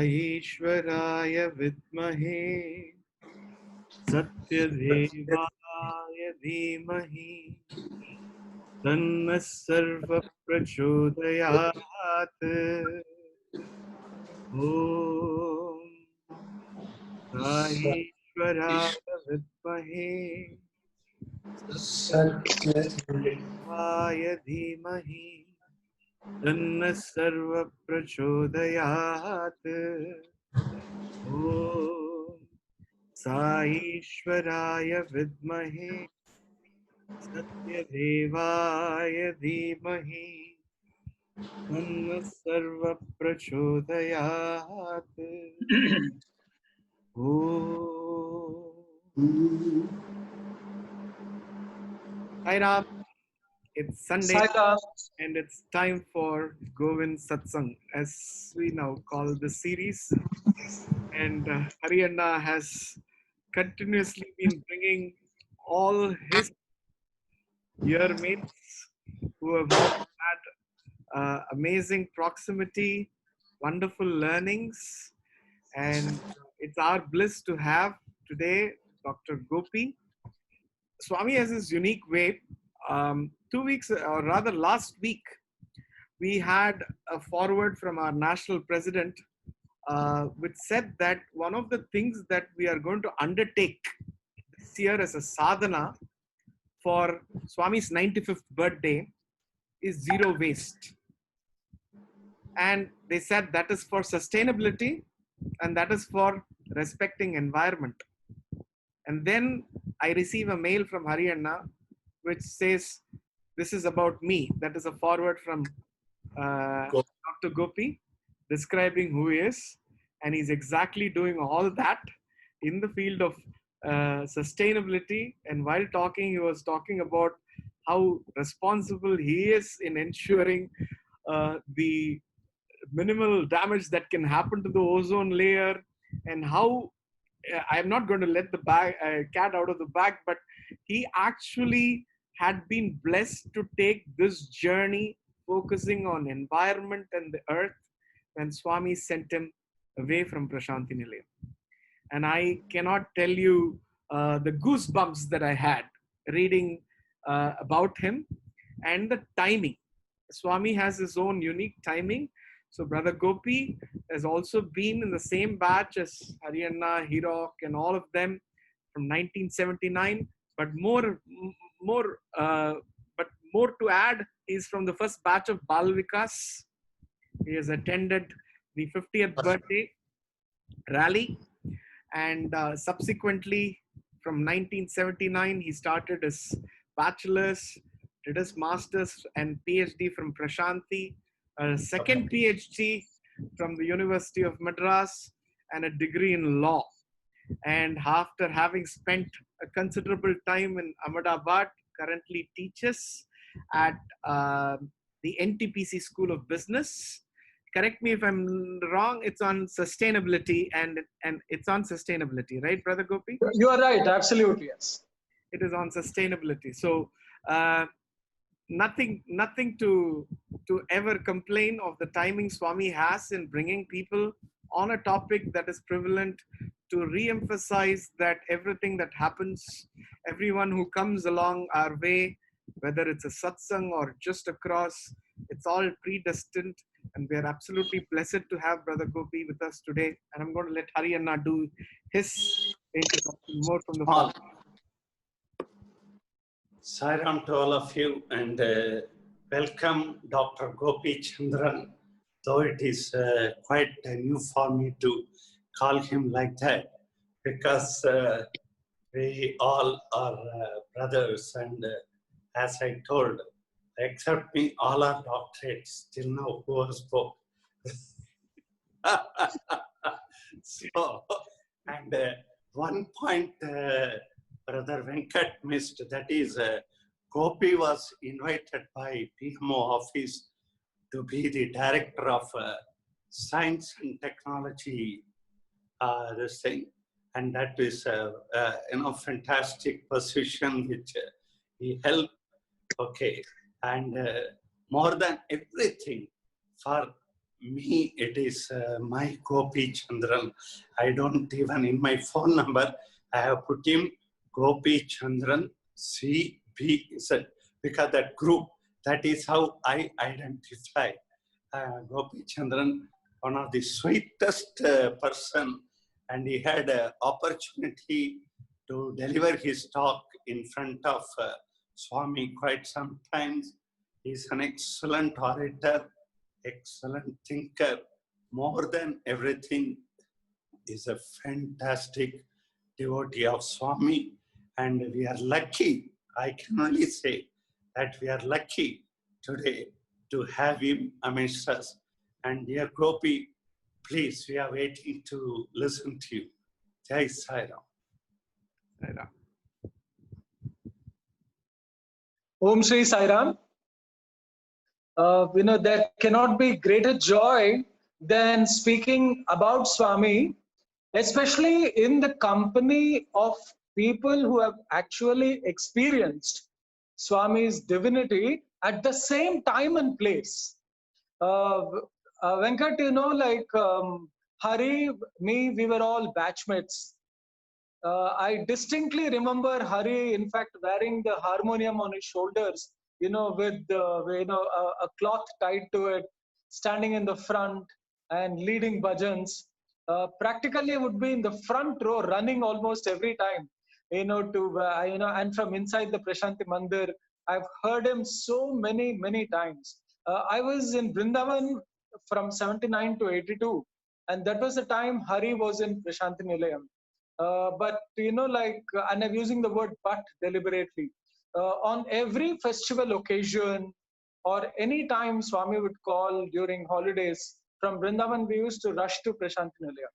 ईश्वराय विद्महे सत्यदेवाय धीमहि तन्नः सर्वः प्रचोदयात्। ॐ ईश्वराय विद्महे सत्यदेवाय धीमहि तन्नः सर्वः प्रचोदयात्। ॐ ईश्वराय विद्महे सत्यदेवाय धीमहि तन्नः सर्वः प्रचोदयात्। Hi Ram, it's Sunday and it's time for Govind Satsangh, as we now call the series. And Haryana has continuously been bringing all his year mates who have all had amazing proximity, wonderful learnings, and it's our bliss to have today Dr. Gopi. Swami has his unique way. 2 weeks, or rather last week, we had a forward from our national president which said that one of the things that we are going to undertake this year as a sadhana for Swami's 95th birthday is zero waste. And they said that is for sustainability and that is for respecting environment. And then I receive a mail from Haryana which says, this is about me. That is a forward from Dr. Gopi describing who he is. And he's exactly doing all that in the field of sustainability. And while talking, he was talking about how responsible he is in ensuring the minimal damage that can happen to the ozone layer, and how I'm not going to let the cat out of the bag, but he actually had been blessed to take this journey focusing on environment and the earth when Swami sent him away from Prasanthi Nilayam. And I cannot tell you the goosebumps that I had reading about him and the timing. Swami has his own unique timing. So Brother Gopi has also been in the same batch as Haryana, Hirok, and all of them from 1979. But more to add, he's from the first batch of Bala Vikas. He has attended the 50th birthday rally, and subsequently from 1979 he started his bachelor's, did his master's and PhD from Prasanthi, a second PhD from the University of Madras, and a degree in law. And after having spent a considerable time in Ahmedabad, currently teaches at the NTPC School of Business. Correct me if I'm wrong, it's on sustainability, and it's on sustainability, right, Brother Gopi? You are right, absolutely, yes. It is on sustainability. So nothing to ever complain of the timing Swami has in bringing people on a topic that is prevalent, to re-emphasize that everything that happens, everyone who comes along our way, whether it's a satsang or just across, it's all predestined. And we are absolutely blessed to have Brother Gopi with us today. And I'm going to let Haryana do his introduction more from the front. Sairam to all of you, and welcome Dr. Gopi Chandran, though it is quite new for me to call him like that, because we all are brothers, and as I told, except me, all are doctorates till now. Who has spoke? So, and one point Brother Venkat missed, that is Gopi was invited by PMO office to be the director of science and technology, this thing. And that is a fantastic position which he held. Okay, and more than everything, for me, it is my Gopi Chandran. I don't even, in my phone number, I have put him Gopi Chandran CBZ, because that group, that is how I identify Gopi Chandran, one of the sweetest person, and he had an opportunity to deliver his talk in front of Swami quite sometimes. He's an excellent orator, excellent thinker. More than everything, is a fantastic devotee of Swami. And we are lucky, I can only say that we are lucky today to have him amidst us. And dear Gopi, please, we are waiting to listen to you. Jai Sai Ram. Sai Ram. Om Shri Sai Ram. There cannot be greater joy than speaking about Swami, especially in the company of people who have actually experienced Swami's divinity at the same time and place. Venkat, Hari, me, we were all batchmates. I distinctly remember Hari, in fact, wearing the harmonium on his shoulders, with a cloth tied to it, standing in the front and leading bhajans. Practically would be in the front row, running almost every time, and from inside the Prasanthi Mandir, I've heard him so many times. I was in Vrindavan from 79 to 82, and that was the time Hari was in Prasanthi Nilayam. But and I'm using the word "but" deliberately. On every festival occasion, or any time Swami would call during holidays from Vrindavan, we used to rush to Prasanthi Nilayam.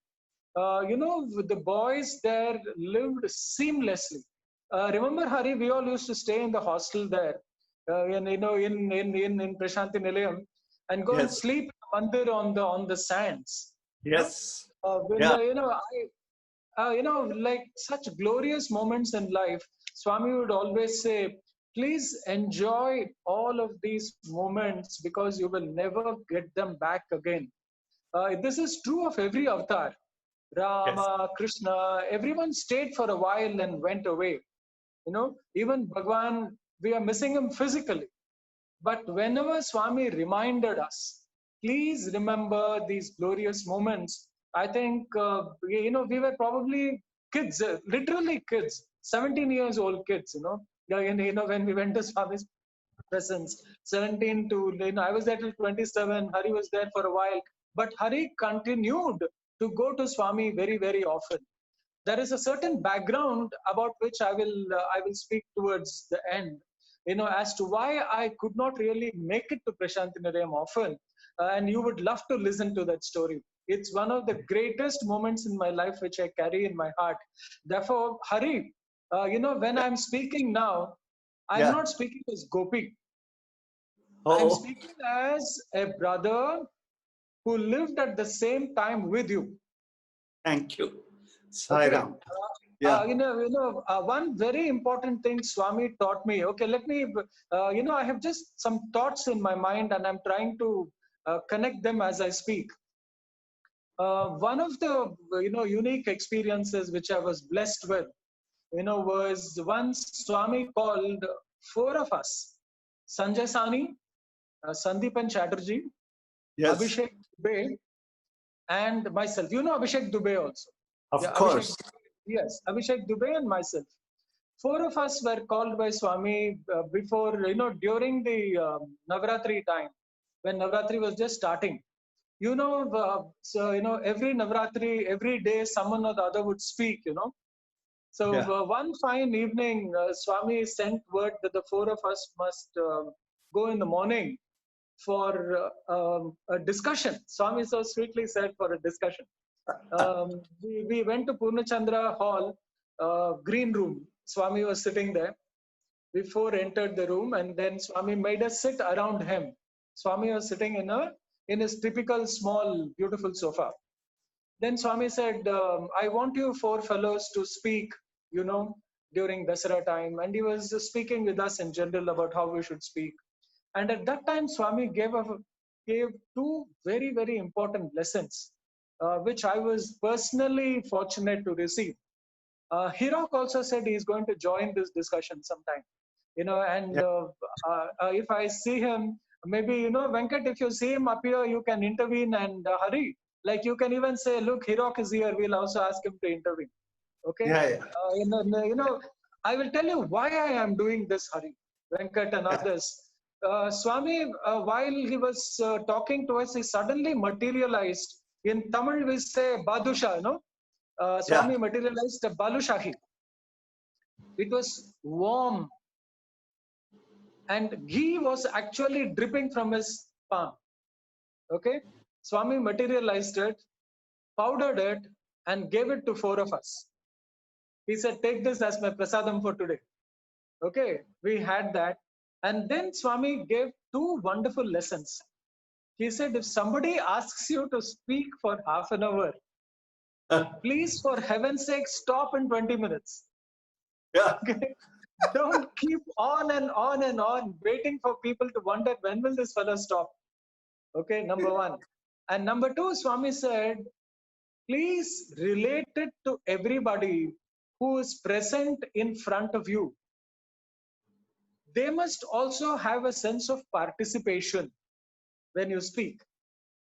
The boys there lived seamlessly. Remember, Hari, we all used to stay in the hostel there, in Prasanthi Nilayam, and go and sleep in the mandir on the sands. Yes. Like such glorious moments in life, Swami would always say, please enjoy all of these moments because you will never get them back again. This is true of every avatar. Rama, Krishna, everyone stayed for a while and went away. Even Bhagwan, we are missing him physically. But whenever Swami reminded us, please remember these glorious moments, I think, we were probably kids, literally kids, 17 years old kids, when we went to Swami's presence, 17 to, I was there till 27, Hari was there for a while, but Hari continued to go to Swami very often. There is a certain background about which I will speak towards the end, as to why I could not really make it to Prasanthi Nilayam often, and you would love to listen to that story. It's one of the greatest moments in my life which I carry in my heart. Therefore, Hari, when I'm speaking now, I'm not speaking as Gopi. I'm speaking as a brother who lived at the same time with you. Thank you. Sai Ram. One very important thing Swami taught me. Okay, let me, I have just some thoughts in my mind and I'm trying to connect them as I speak. One of the, unique experiences which I was blessed with, was once Swami called four of us, Sanjay Sani, Sandeepan Chatterjee, Abhishek Dubey, and myself. You know Abhishek Dubey also. Of course. Yes, Abhishek Dubey and myself. Four of us were called by Swami before, during the Navratri time, when Navratri was just starting. Every Navratri, every day, someone or the other would speak, So one fine evening, Swami sent word that the four of us must go in the morning for a discussion. Swami so sweetly said for a discussion. We went to Poornachandra hall, green room. Swami was sitting there. before entered the room, and then Swami made us sit around him. Swami was sitting in his typical small, beautiful sofa. Then Swami said, I want you four fellows to speak, during Dasara time. And he was speaking with us in general about how we should speak. And at that time, Swami gave two very, very important lessons, which I was personally fortunate to receive. Hirok also said he's going to join this discussion sometime, and Yeah. if I see him, maybe, Venkat, if you see him up here, you can intervene and hurry. Like you can even say, look, Hirok is here. We'll also ask him to intervene. Okay. Yeah, yeah. I will tell you why I am doing this, Hari, Venkat and others. Swami, while he was talking to us, he suddenly materialized. In Tamil, we say Badusha, Swami materialized a Balushahi. It was warm, and ghee was actually dripping from his palm. Okay, Swami materialized it, powdered it, and gave it to four of us. He said, take this as my prasadam for today. Okay, we had that. And then Swami gave two wonderful lessons. He said, if somebody asks you to speak for half an hour, please, for heaven's sake, stop in 20 minutes. Yeah. Okay? Don't keep on and on and on, waiting for people to wonder, when will this fellow stop? Okay, number one. And number two, Swami said, please relate it to everybody who is present in front of you. They must also have a sense of participation when you speak.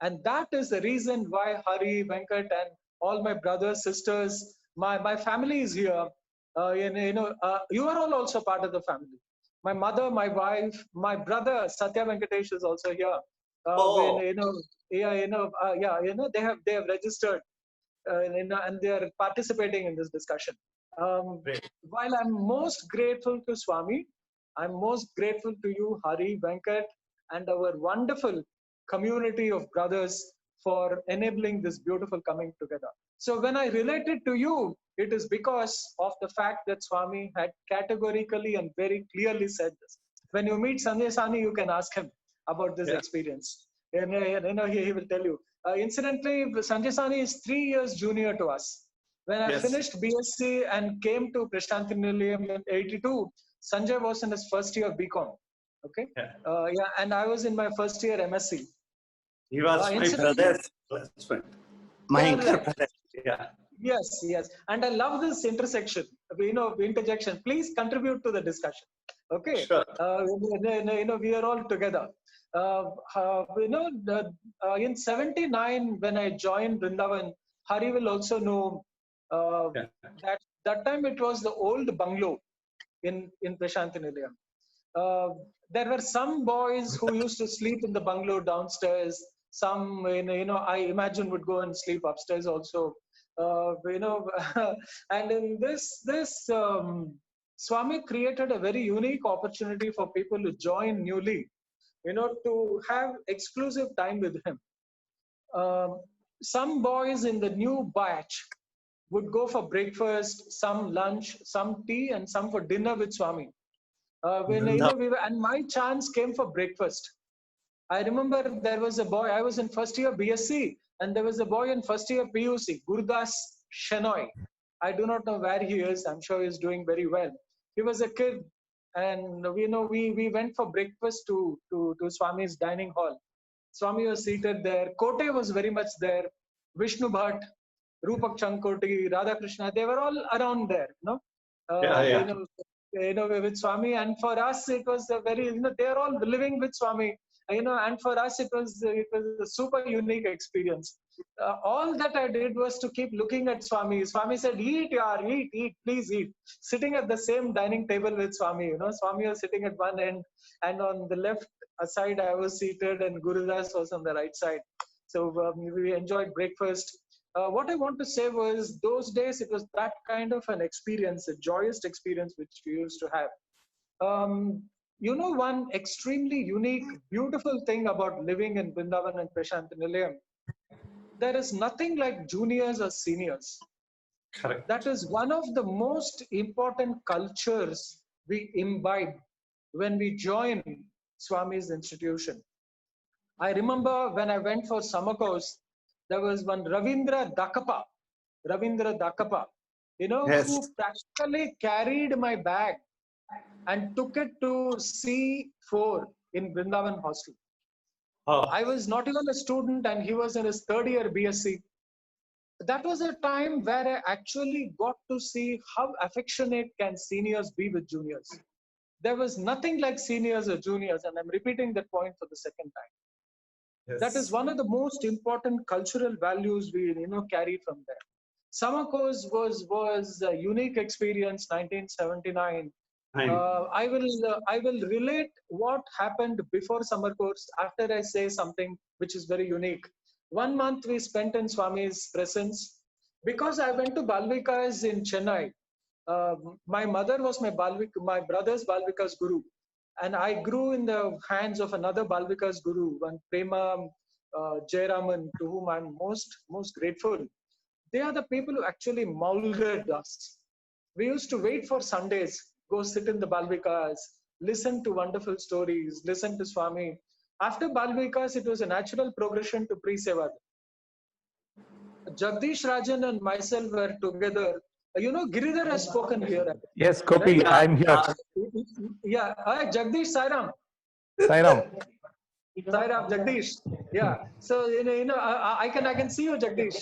And that is the reason why Hari, Venkat, and all my brothers, sisters, my family is here. You are all also part of the family. My mother, my wife, my brother Satya Venkatesh is also here. They have registered, and they are participating in this discussion. While I'm most grateful to Swami, I'm most grateful to you, Hari, Venkat, and our wonderful community of brothers for enabling this beautiful coming together. So when I relate it to you, it is because of the fact that Swami had categorically and very clearly said this. When you meet Sanjay Sani, you can ask him about this experience. And he will tell you. Incidentally, Sanjay Sani is 3 years junior to us. When I finished BSc and came to Prasanthi in 82, Sanjay was in his first year of BCom. Okay. And I was in my first year MSc. He was my brother's classmate. My younger brother. Yeah. Yes. And I love this intersection, interjection. Please contribute to the discussion. Okay. Sure. We are all together. In 79, when I joined Vrindavan, Hari will also know that time it was the old bungalow in Prasanthi Nilayam. There were some boys who used to sleep in the bungalow downstairs. Some, I imagine would go and sleep upstairs also. And in this Swami created a very unique opportunity for people to join newly, to have exclusive time with him. Some boys in the new batch would go for breakfast, some lunch, some tea, and some for dinner with Swami. And my chance came for breakfast. I remember there was a boy, I was in first year BSc, and there was a boy in first year PUC, Gurdas Shenoy. I do not know where he is. I'm sure he's doing very well. He was a kid, and we went for breakfast to Swami's dining hall. Swami was seated there. Kote was very much there. Vishnu Bhatt, Rupak Chankoti, Radha Krishna, they were all around there. With Swami. And for us, it was a very, they're all living with Swami. And for us, it was a super unique experience. All that I did was to keep looking at Swami. Swami said, eat, yaar, eat, please eat. Sitting at the same dining table with Swami. Swami was sitting at one end, and on the left side, I was seated, and Gurudas was on the right side. So we enjoyed breakfast. What I want to say was, those days, it was that kind of an experience, a joyous experience, which we used to have. One extremely unique, beautiful thing about living in Vrindavan and Prasanthi Nilayam, there is nothing like juniors or seniors. Correct. That is one of the most important cultures we imbibe when we join Swami's institution. I remember when I went for summer course, there was one Ravindra Dakapa, Yes. who practically carried my bag and took it to C4 in Brindavan hostel. Oh, I was not even a student and he was in his third year BSc. That was a time where I actually got to see how affectionate can seniors be with juniors. There was nothing like seniors or juniors, and I'm repeating that point for the second time. That is yes. one of the most important cultural values we carry from there. Summer course was a unique experience. 1979. Fine. I will relate what happened before summer course after I say something which is very unique. 1 month we spent in Swami's presence because I went to Balvikas in Chennai. Uh, my mother was my brother's Balvikas guru, and I grew in the hands of another Balvikas guru, one Prema Jayaraman, to whom I'm most grateful. They are the people who actually molded us. We used to wait for Sundays, go sit in the Balvikas, listen to wonderful stories, listen to Swami. After Balvikas, it was a natural progression to pre-Sevad. Jagdish Rajan and myself were together. Giridhar has spoken here. Yes, Gopi, Right? I'm here. Yeah, hi, Jagdish Sairam. Sairam. Sairam, Jagdish. Yeah. So I can see you, Jagdish.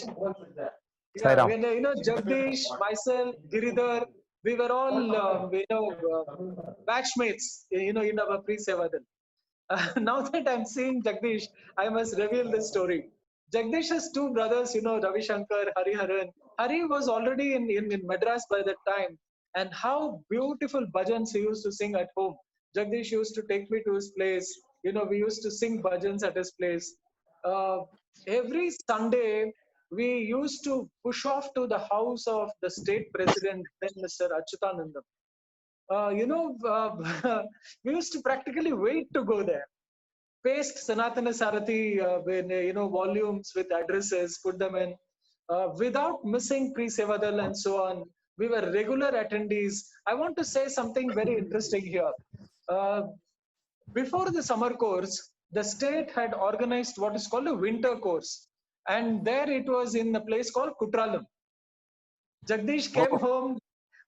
Yeah, Sairam. when Jagdish, myself, Giridhar, we were all batchmates. In our pre-Sevadan. Now that I'm seeing Jagdish, I must reveal this story. Jagdish has two brothers, Ravi Shankar, Hariharan. Hari was already in Madras by that time. And how beautiful bhajans he used to sing at home. Jagdish used to take me to his place. We used to sing bhajans at his place. Uh, every Sunday, we used to push off to the house of the state president, then Mr. Achyutanandam. We used to practically wait to go there. Paste Sanatana Sarathi when volumes with addresses, put them in without missing pre-Sevadal and so on. We were regular attendees. I want to say something very interesting here. Uh, Before the summer course, the state had organized what is called a winter course, and there it was in a place called Kutralam. Jagdish came Oh, home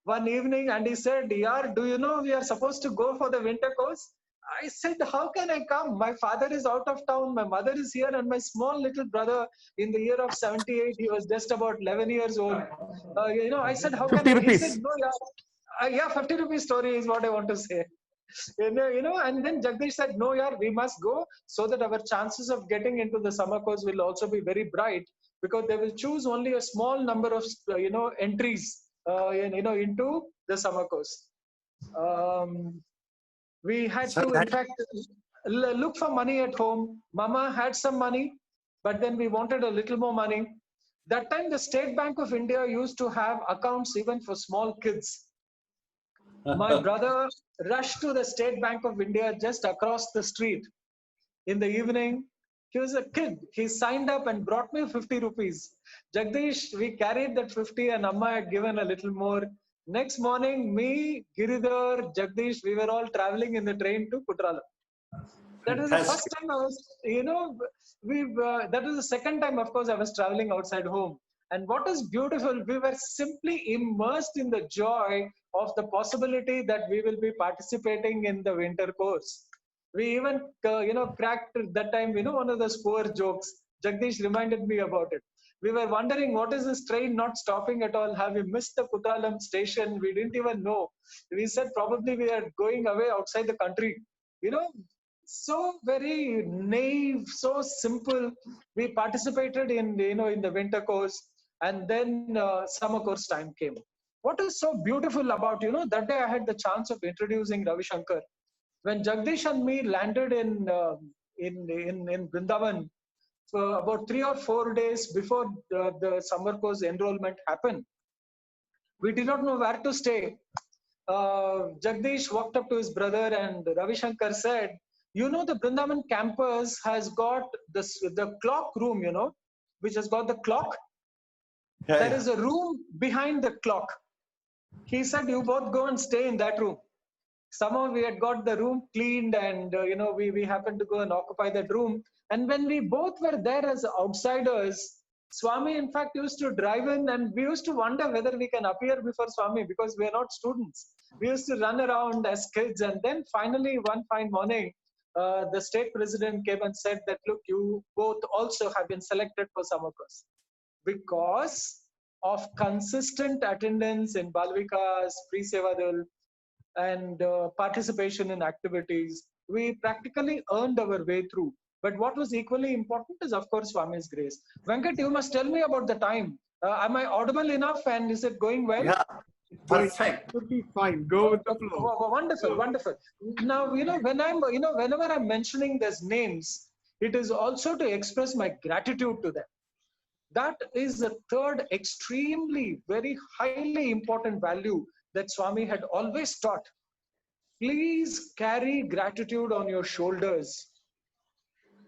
one evening and he said, "Yaar, do you know we are supposed to go for the winter course?" I said, "How can I come? My father is out of town, my mother is here, and my small little brother in the year of 78, he was just about 11 years old. I said, "How can 50 I?" He said, rupees. "No, yeah, yeah, 50 rupees story is what I want to say." And then Jagdish said, "No, yeah, we must go so that our chances of getting into the summer course will also be very bright because they will choose only a small number of, entries, into the summer course." Um, we had So to, in that fact, look for money at home. Mama had some money, but then we wanted a little more money. That time, the State Bank of India used to have accounts even for small kids. My brother rushed to the State Bank of India just across the street in the evening. He was a kid. He signed up and brought me 50 rupees. Jagdish, we carried that 50 and Amma had given a little more. Next morning, me, Giridhar, Jagdish, we were all traveling in the train to Kutralam. That was the first fantastic. time I was, that was the second time, of course, I was traveling outside home. And what is beautiful, we were simply immersed in the joy of the possibility that we will be participating in the winter course. We even, cracked that time, one of those poor jokes. Jagdish reminded me about it. We were wondering, what is this train not stopping at all? Have we missed the Kutralam station? We didn't even know. We said probably we are going away outside the country. You know, so very naive, so simple. We participated in in the winter course, and then summer course time came. What is so beautiful about that day I had the chance of introducing Ravi Shankar. When Jagdish and me landed in Vrindavan for about 3 or 4 days before the summer course enrollment happened, we did not know where to stay. Jagdish walked up to his brother and Ravi Shankar said, the Brindavan campus has got the clock room, which has got the clock. Yeah, There yeah. is a room behind the clock. He said, you both go and stay in that room. Somehow we had got the room cleaned, and we happened to go and occupy that room. And when we both were there as outsiders, Swami in fact used to drive in, and we used to wonder whether we can appear before Swami because we are not students. We used to run around as kids, and then finally one fine morning, the state president came and said that, look, you both also have been selected for summer course because of consistent attendance in Balvikas, pre-Sevadal, and participation in activities. We practically earned our way through. But what was equally important is, of course, Swami's grace. Venkat, you must tell me about the time. Am I audible enough, and is it going well? Yeah, perfect. Should be fine. Go with the flow. Wonderful, wonderful. Now, whenever I'm mentioning these names, it is also to express my gratitude to them. That is the third extremely, very highly important value that Swami had always taught. Please carry gratitude on your shoulders.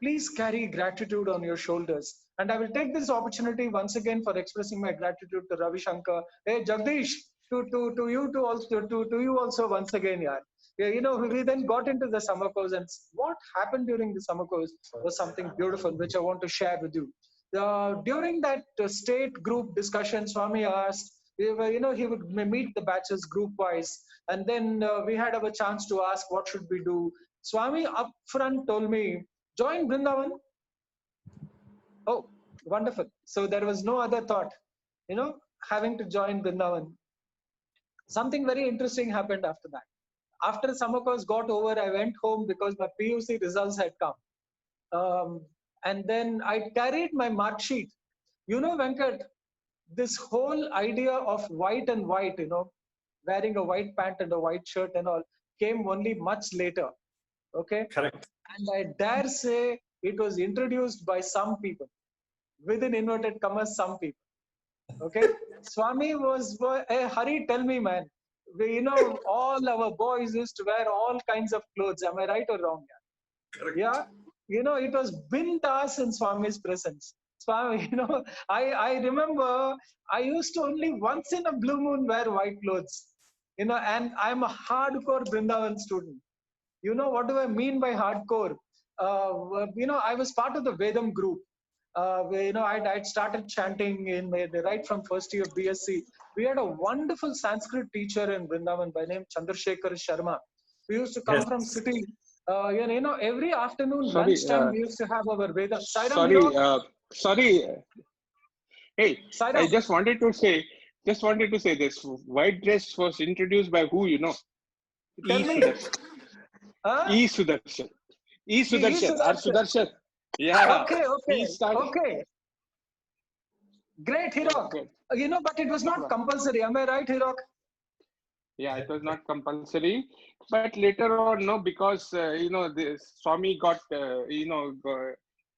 Please carry gratitude on your shoulders. And I will take this opportunity once again for expressing my gratitude to Ravi Shankar. Hey, Jagdish, to you also once again, yaar. Yeah, we then got into the summer course, and what happened during the summer course was something beautiful, which I want to share with you. During that state group discussion, Swami asked, he would meet the batches group wise, and then we had our chance to ask what should we do. Swami upfront told me, join Brindavan. Oh, wonderful. So there was no other thought, having to join Brindavan. Something very interesting happened after that. After summer course got over, I went home because my PUC results had come. And then I carried my mark sheet. Venkat, this whole idea of white and white, wearing a white pant and a white shirt and all, came only much later. Okay? Correct. And I dare say it was introduced by some people, within inverted commas, some people. Okay? Swami was, hey, Hari, tell me, man. All our boys used to wear all kinds of clothes. Am I right or wrong? Correct. Yeah. It was bindas in Swami's presence. Swami, I remember I used to only once in a blue moon wear white clothes, and I'm a hardcore Brindavan student. What do I mean by hardcore? I was part of the Vedam group. I'd started chanting right from first year of BSc. We had a wonderful Sanskrit teacher in Vrindavan by name Chandrasekhar Sharma. We used to come from city. Every afternoon, lunchtime, we used to have our Vedam. Sorry. Hey, Sairam. I just wanted to say this white dress was introduced by who, Tell me. E. Sudarshan. R. Sudarshan. Yeah. Okay. Great, Hirok. But it was not compulsory. Am I right, Hirok? Yeah, it was not compulsory. But later on, no, because, the Swami got,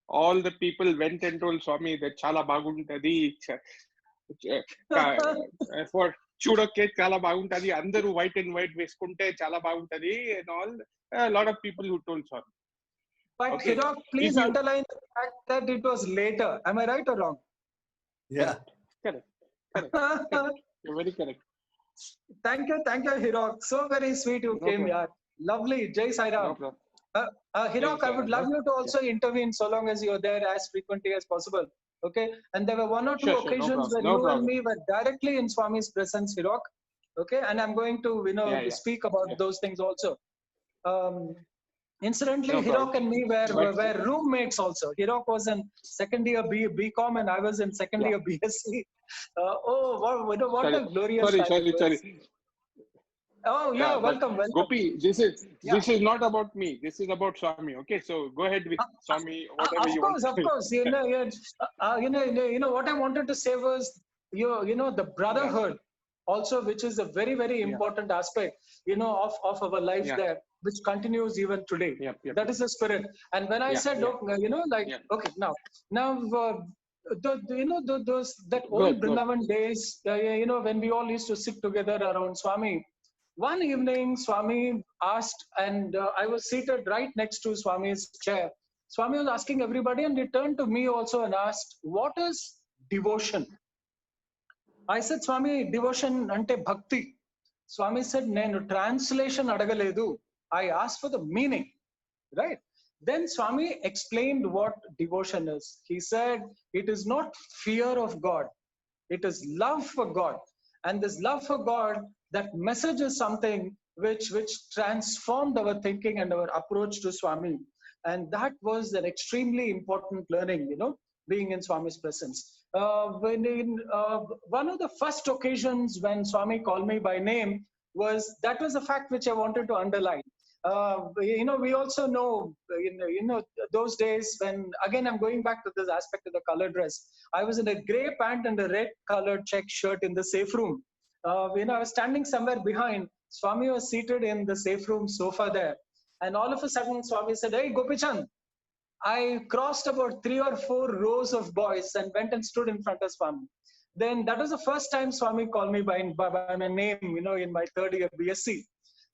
all the people went and told Swami that Chala Baguntadi for Chudoke Chala Baguntadi, Andaru white and white Veskunte Chala Baguntadi, and all. A lot of people who told Swami. But okay. Hirok, please underline the fact that it was later. Am I right or wrong? Yeah. Correct. You're very correct. Thank you, Hirok. So very sweet you came here. Lovely. Jai Sai Ram. No Hirok, I would love you to also intervene so long as you're there as frequently as possible. Okay. And there were one or two occasions where you and me were directly in Swami's presence, Hirok. Okay. And I'm going to, speak about those things also. Incidentally, Hirok and me were roommates also. Hirok was in second year BCom and I was in second year BSc. What a glorious Sorry. Oh, yeah, welcome. Gopi, this is not about me. This is about Swami. Okay, so go ahead with Swami, whatever you want. Of course. What I wanted to say was, the brotherhood also, which is a very, very important aspect, of our life there, which continues even today. That is the spirit. And when I said, okay, now, that old Brindavan days, when we all used to sit together around Swami. One evening, Swami asked, and I was seated right next to Swami's chair. Swami was asking everybody, and he turned to me also and asked, what is devotion? I said, Swami, devotion ante bhakti. Swami said, "Nenu translation adagaledu. I asked for the meaning." Right? Then Swami explained what devotion is. He said, "It is not fear of God. It is love for God." And this love for God, that message is something which transformed our thinking and our approach to Swami. And that was an extremely important learning, being in Swami's presence. One of the first occasions when Swami called me by name that was a fact which I wanted to underline. We also know, those days when, again, I'm going back to this aspect of the color dress. I was in a gray pant and a red colored check shirt in the safe room. I was standing somewhere behind. Swami was seated in the safe room sofa there. And all of a sudden, Swami said, "Hey, Gopi Chand." I crossed about 3 or 4 rows of boys and went and stood in front of Swami. Then that was the first time Swami called me by my name, in my third year BSc.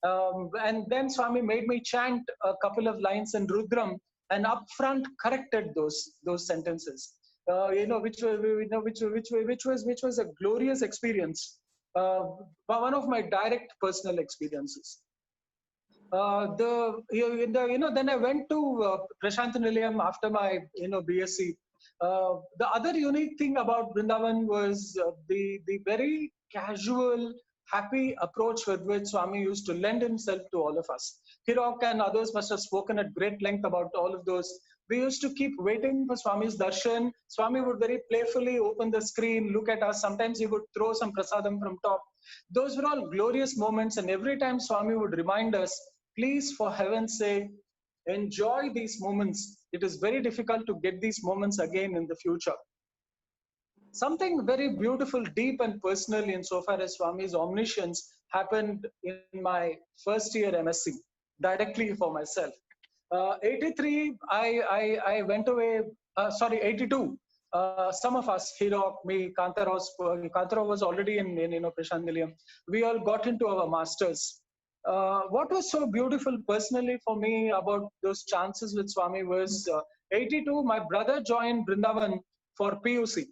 And then Swami made me chant a couple of lines in Rudram and upfront corrected those sentences. Which was a glorious experience. One of my direct personal experiences. Then I went to Prasanthi Nilayam after my BSc. The other unique thing about Vrindavan was the very casual, happy approach with which Swami used to lend himself to all of us. Hirok and others must have spoken at great length about all of those. We used to keep waiting for Swami's darshan. Swami would very playfully open the screen, look at us. Sometimes he would throw some prasadam from top. Those were all glorious moments. And every time Swami would remind us, "Please, for heaven's sake, enjoy these moments. It is very difficult to get these moments again in the future." Something very beautiful, deep and personal insofar as Swami's omniscience happened in my first year MSc, directly for myself. 83, I went away, 82. Some of us, Hirok, me, Kantarav was already in Prasanthi Nilayam. We all got into our masters. What was so beautiful personally for me about those chances with Swami was 82, my brother joined Vrindavan for PUC.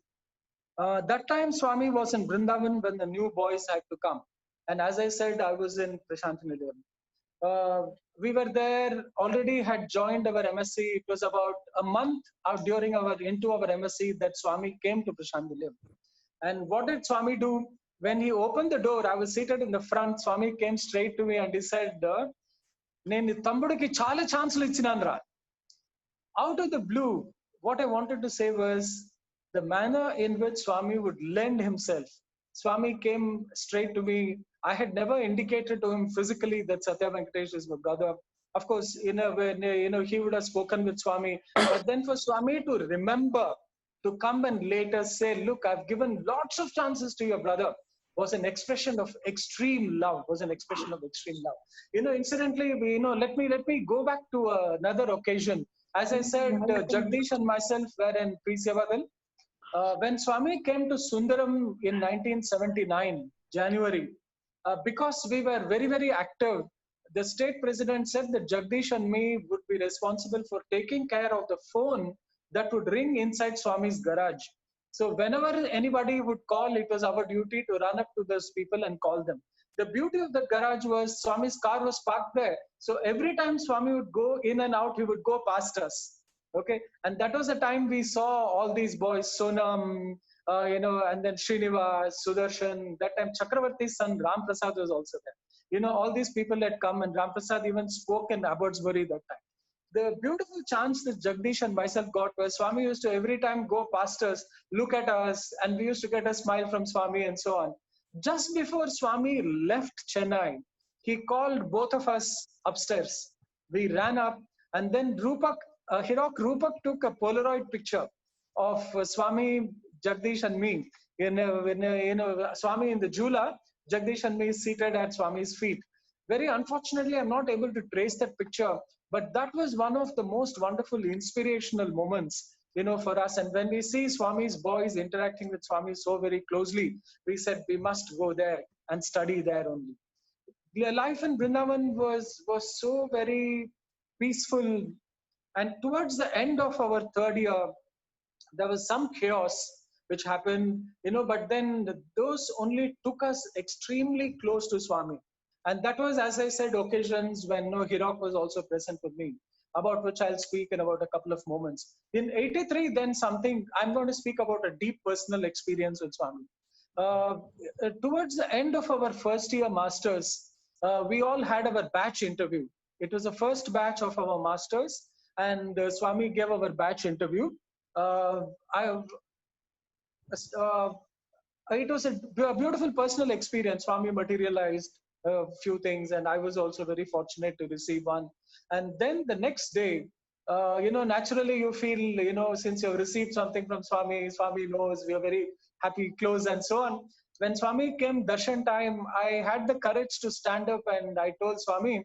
That time Swami was in Vrindavan when the new boys had to come. And as I said, I was in Prasanthi Nilayam. We were there, already had joined our MSc. It was about a month into our MSc that Swami came to Prasanthi Nilayam. And what did Swami do? When he opened the door, I was seated in the front. Swami came straight to me and he said, "Nenu tambudiki chaala chancelu ichinandra." Out of the blue, what I wanted to say was the manner in which Swami would lend himself. Swami came straight to me. I had never indicated to him physically that Satya Venkatesh is my brother. Of course, he would have spoken with Swami. But then for Swami to remember, to come and later say, "Look, I've given lots of chances to your brother," was an expression of extreme love. Incidentally, let me go back to another occasion. As I said, Jagdish and myself were in Pre-Sevadal. When Swami came to Sundaram in 1979, January, because we were very, very active, the state president said that Jagdish and me would be responsible for taking care of the phone that would ring inside Swami's garage. So whenever anybody would call, it was our duty to run up to those people and call them. The beauty of the garage was Swami's car was parked there. So every time Swami would go in and out, he would go past us. Okay. And that was the time we saw all these boys, Sonam, and then Srinivas, Sudarshan. That time Chakravarti's son Ram Prasad was also there. All these people had come, and Ram Prasad even spoke in Abbotsbury that time. The beautiful chance that Jagdish and myself got was Swami used to every time go past us, look at us, and we used to get a smile from Swami and so on. Just before Swami left Chennai, he called both of us upstairs. We ran up, and then Rupak took a Polaroid picture of Swami, Jagdish and me. Swami in the Jula, Jagdish and me seated at Swami's feet. Very unfortunately, I'm not able to trace that picture, but that was one of the most wonderful inspirational moments, for us. And when we see Swami's boys interacting with Swami so very closely, we said we must go there and study there only. The life in Vrindavan was so very peaceful. And towards the end of our third year, there was some chaos which happened, but then those only took us extremely close to Swami. And that was, as I said, occasions when Hirok was also present with me, about which I'll speak in about a couple of moments. In 83, then I'm going to speak about a deep personal experience with Swami. Towards the end of our first year masters, we all had our batch interview. It was the first batch of our masters, and Swami gave our batch interview. It was a beautiful personal experience. Swami materialized a few things, and I was also very fortunate to receive one. And then the next day, naturally you feel, since you've received something from Swami, Swami knows we are very happy, close, and so on. When Swami came darshan time, I had the courage to stand up and I told Swami,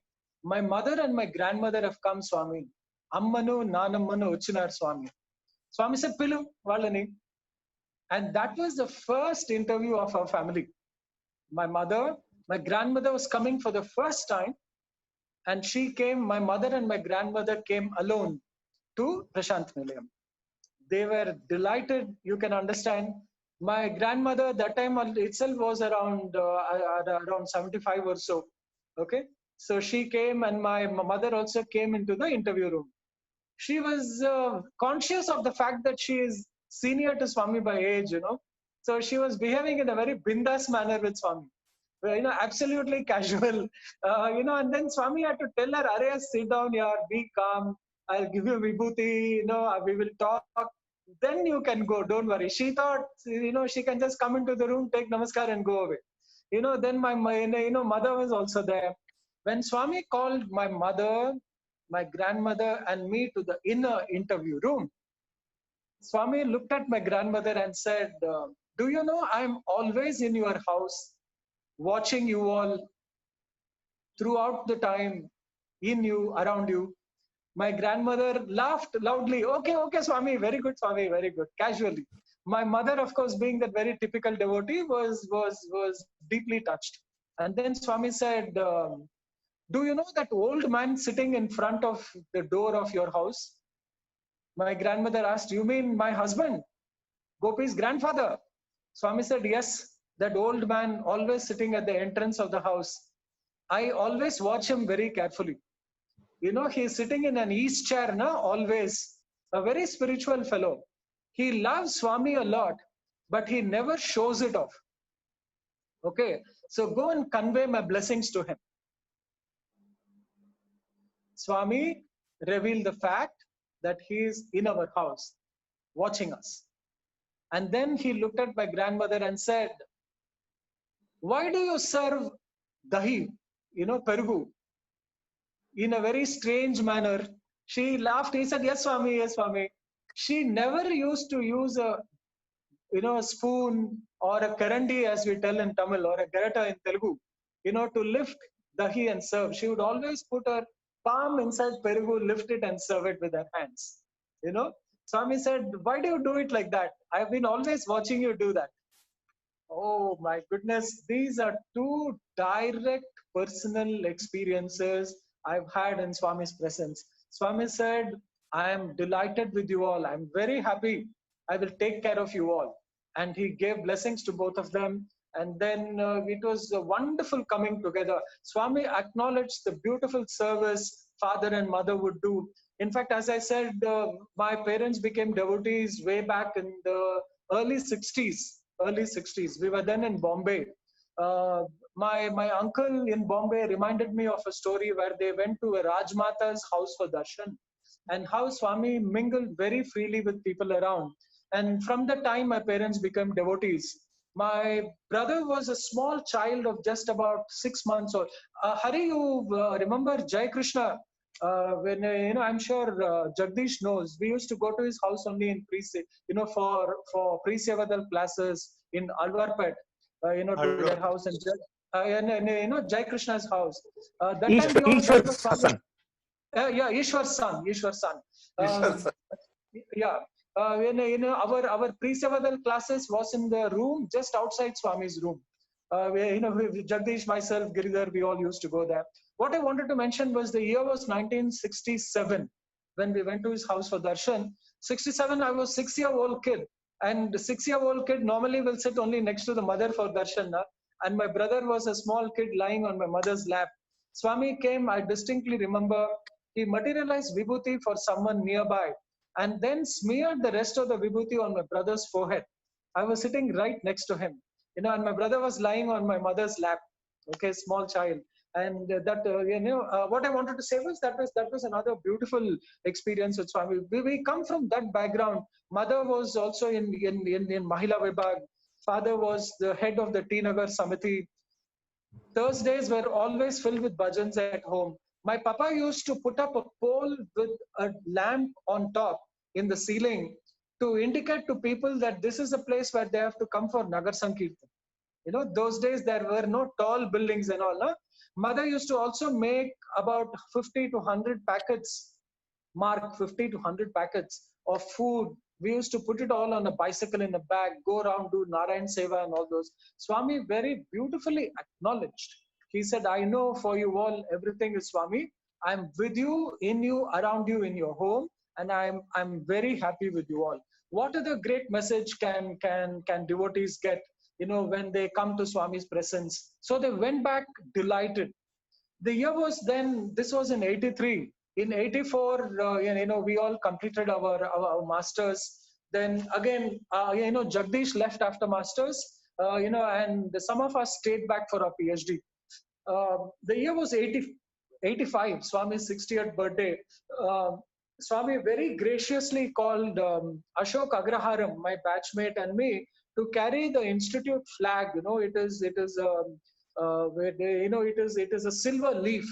my mother and my grandmother have come, Swami. Ammanu, Nanammanu, Uchinar, Swami. Swami said, Pilu, Valani. And that was the first interview of our family. My grandmother was coming for the first time, and she came, my mother and my grandmother came alone to Prashant Nilayam. They were delighted, you can understand. My grandmother that time itself was around 75 or so. Okay, so she came, and my mother also came into the interview room. She was conscious of the fact that she is senior to Swami by age, so she was behaving in a very bindas manner with Swami, absolutely casual, and then Swami had to tell her, Arey, sit down here, be calm, I'll give you vibhuti, we will talk, then you can go, don't worry. She thought, she can just come into the room, take namaskar and go away. Then my mother was also there. When Swami called my mother, my grandmother and me to the inner interview room, Swami looked at my grandmother and said, do you know I'm always in your house, watching you all throughout the time, in you, around you. My grandmother laughed loudly. Okay, Swami, very good, Swami, very good, casually. My mother, of course, being that very typical devotee, was deeply touched. And then Swami said, do you know that old man sitting in front of the door of your house? My grandmother asked, you mean my husband, Gopi's grandfather? Swami said, yes, that old man always sitting at the entrance of the house. I always watch him very carefully. He's sitting in an east chair, always. A very spiritual fellow. He loves Swami a lot, but he never shows it off. Okay, so go and convey my blessings to him. Swami revealed the fact that he is in our house, watching us. And then he looked at my grandmother and said, why do you serve dahi, perugu, in a very strange manner? She laughed. He said, yes, Swami, yes, Swami. She never used to use a spoon or a karandi, as we tell in Tamil, or a garata in Telugu, to lift dahi and serve. She would always put her palm inside perugu, lift it and serve it with her hands. Swami said, why do you do it like that? I've been always watching you do that. Oh my goodness, these are two direct personal experiences I've had in Swami's presence. Swami said, I am delighted with you all. I'm very happy. I will take care of you all. And he gave blessings to both of them. And then it was a wonderful coming together. Swami acknowledged the beautiful service father and mother would do. In fact, as I said, my parents became devotees way back in the early 60s. We were then in Bombay. My uncle in Bombay reminded me of a story where they went to a Rajmata's house for darshan, and how Swami mingled very freely with people around. And from the time my parents became devotees, my brother was a small child of just about 6 months old. Hari, you remember Jai Krishna? When I'm sure Jagdish knows. We used to go to his house only in for pre-Sevadal classes in Alwarpet. To their house and Jai Krishna's house. That time we all went to Swami. Yeah, Ishwar's son. Yeah. Our pre-Sevadal classes was in the room just outside Swami's room. Jagdish, myself, Giridhar, we all used to go there. What I wanted to mention was the year was 1967 when we went to his house for darshan. 67, I was 6-year-old kid. And the 6-year-old kid normally will sit only next to the mother for darshan. And my brother was a small kid lying on my mother's lap. Swami came, I distinctly remember, he materialized vibhuti for someone nearby and then smeared the rest of the vibhuti on my brother's forehead. I was sitting right next to him, and my brother was lying on my mother's lap, okay, small child. And what I wanted to say was that was another beautiful experience with Swami. We come from that background. Mother was also in Mahila Vibhag. Father was the head of the T Nagar Samiti. Thursdays were always filled with bhajans at home. My papa used to put up a pole with a lamp on top in the ceiling to indicate to people that this is a place where they have to come for Nagar Sankirtan. Those days there were no tall buildings and all. Mother used to also make about 50 to 100 packets, mark 50 to 100 packets of food. We used to put it all on a bicycle in a bag, go around, do Narayan Seva and all those. Swami very beautifully acknowledged. He said, I know for you all, everything is Swami. I'm with you, in you, around you, in your home, and I'm very happy with you all. What other great message can devotees get, when they come to Swami's presence? So they went back delighted. The year was then, this was in 83. In 84, we all completed our masters. Then again, Jagdish left after masters, and some of us stayed back for our PhD. The year was 85, Swami's 60th birthday. Swami very graciously called Ashok Agraharam, my batchmate, and me to carry the institute flag. It is a silver leaf,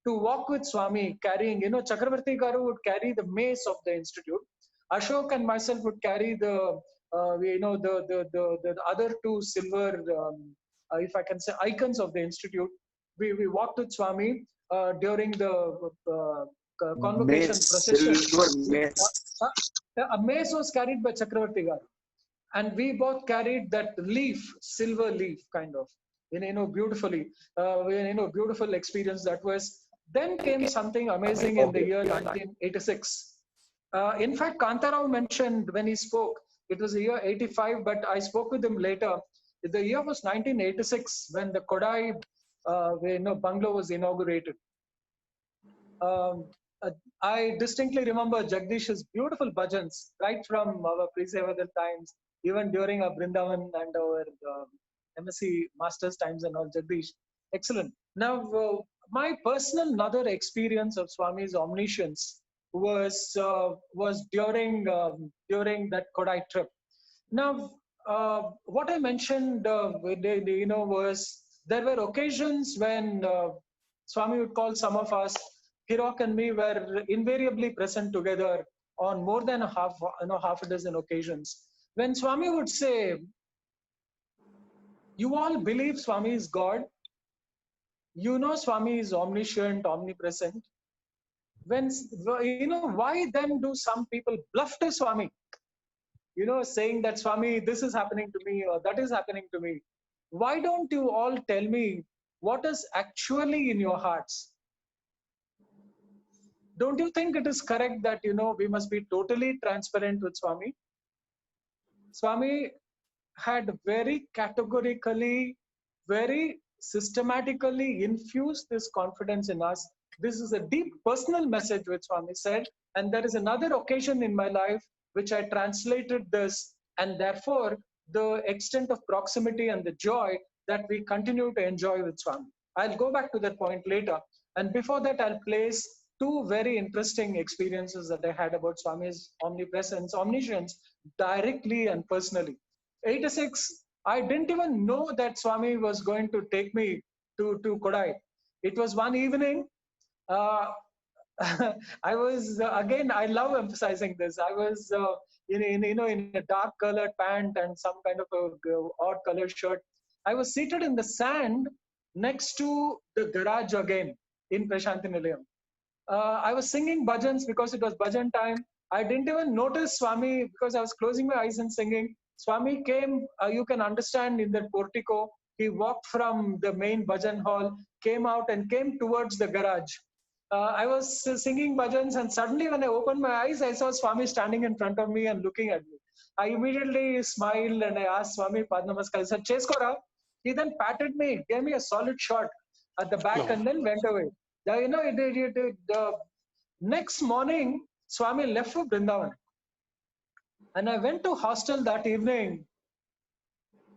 to walk with Swami carrying. Chakravarti Garu would carry the mace of the institute. Ashok and myself would carry the other two silver, if I can say, icons of the institute. We walked with Swami during the convocation procession. A mace was carried by Chakravarti Garu, and we both carried that leaf, silver leaf, kind of, beautifully, beautiful experience that was. Then came something amazing in the year 1986. In fact, Kantarao mentioned when he spoke, it was the year 85, but I spoke with him later. The year was 1986 when the Kodai bungalow was inaugurated. I distinctly remember Jagdish's beautiful bhajans right from our pre-Sevadal times, even during our Brindavan and our MSc Masters times and all. Jagdish, excellent. Now, my personal another experience of Swami's omniscience was during that Kodai trip. Now, what I mentioned, was there were occasions when Swami would call some of us. Hirok and me were invariably present together on more than half a dozen occasions. When Swami would say, "You all believe Swami is God. Swami is omniscient, omnipresent. When why then do some people bluff to Swami? Saying that Swami, this is happening to me or that is happening to me. Why don't you all tell me what is actually in your hearts? Don't you think it is correct that we must be totally transparent with Swami?" Swami had very categorically, very systematically infused this confidence in us. This is a deep personal message which Swami said, and there is another occasion in my life which I translated this, and therefore the extent of proximity and the joy that we continue to enjoy with Swami. I'll go back to that point later, and before that I'll place two very interesting experiences that I had about Swami's omnipresence, omniscience, directly and personally. 86, I didn't even know that Swami was going to take me to Kodai. It was one evening. I was again. I love emphasizing this. I was in a dark colored pant and some kind of a odd colored shirt. I was seated in the sand next to the garage again in Prasanthi Nilayam. I was singing bhajans because it was bhajan time. I didn't even notice Swami because I was closing my eyes and singing. Swami came, you can understand, in the portico. He walked from the main bhajan hall, came out and came towards the garage. I was singing bhajans, and suddenly when I opened my eyes, I saw Swami standing in front of me and looking at me. I immediately smiled and I asked Swami Padnamaskar. I said, Cheskora. He then patted me, gave me a solid shot at the back, and then went away. The next morning, Swami left for Brindavan. And I went to hostel that evening.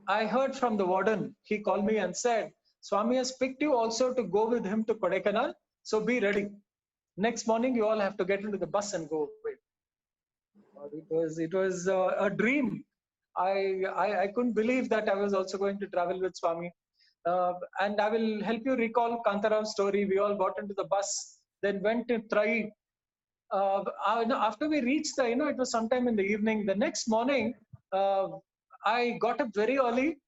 I heard from the warden. He called me and said, Swami has picked you also to go with him to Kodaikanal. So be ready. Next morning, you all have to get into the bus and go away. It was a dream. I couldn't believe that I was also going to travel with Swami. And I will help you recall Kantara's story. We all got into the bus, then went to Trayee. After we reached the, it was sometime in the evening. The next morning, I got up very early.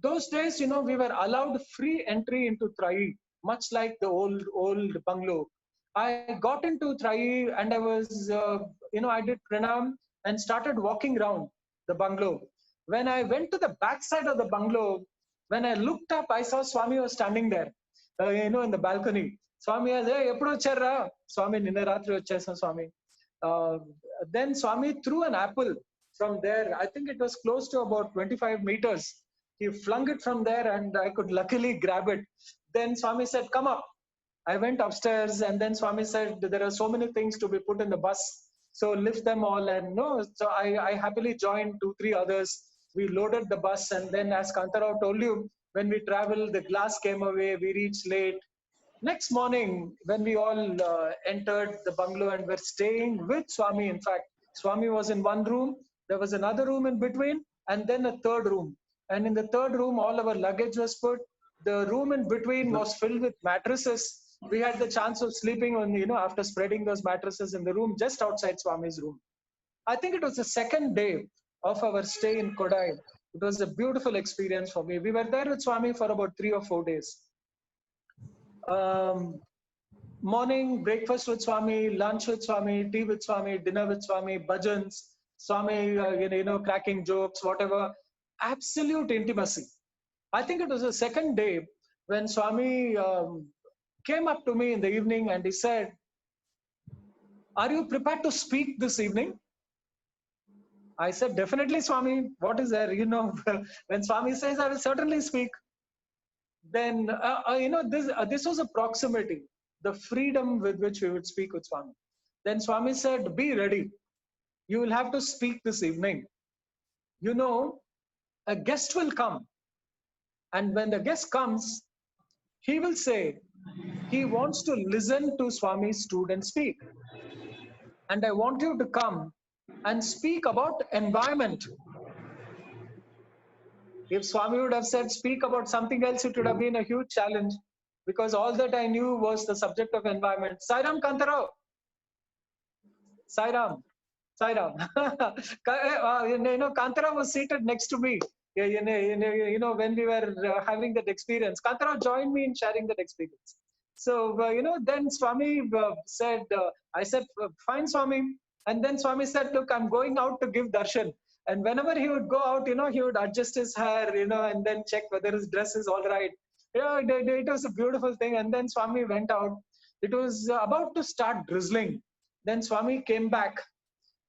Those days, we were allowed free entry into Trayee, much like the old bungalow. I got into Trayee and I was, I did pranam and started walking around the bungalow. When I went to the backside of the bungalow, when I looked up, I saw Swami was standing there, in the balcony. Swami was, hey, eppudu vacharra? Swami, ninna ratri vachesam, Swami. Then Swami threw an apple from there. I think it was close to about 25 meters. He flung it from there and I could luckily grab it. Then Swami said, come up. I went upstairs and then Swami said, there are so many things to be put in the bus. So lift them all. And so I happily joined 2-3 others. We loaded the bus. And then as Kantarao told you, when we traveled, the glass came away. We reached late. Next morning, when we all entered the bungalow and were staying with Swami, in fact, Swami was in one room. There was another room in between and then a third room. And in the third room, all our luggage was put. The room in between was filled with mattresses. We had the chance of sleeping on, after spreading those mattresses in the room just outside Swami's room. I think it was the second day of our stay in Kodai. It was a beautiful experience for me. We were there with Swami for about 3 or 4 days. Morning, breakfast with Swami, lunch with Swami, tea with Swami, dinner with Swami, bhajans, Swami, cracking jokes, whatever. Absolute intimacy. I think it was the second day when Swami came up to me in the evening and he said, are you prepared to speak this evening? I said, definitely, Swami. What is there? When Swami says, I will certainly speak. Then, this was a proximity, the freedom with which we would speak with Swami. Then Swami said, be ready. You will have to speak this evening. A guest will come. And when the guest comes, he will say, he wants to listen to Swami's students speak. And I want you to come and speak about environment. If Swami would have said, speak about something else, it would have been a huge challenge because all that I knew was the subject of environment. Sairam Kantarao. Sairam. Kantara was seated next to me. When we were having that experience, Kantara joined me in sharing that experience. So, then Swami said, I said, fine, Swami. And then Swami said, look, I'm going out to give darshan. And whenever he would go out, he would adjust his hair, and then check whether his dress is all right. It was a beautiful thing. And then Swami went out. It was about to start drizzling. Then Swami came back.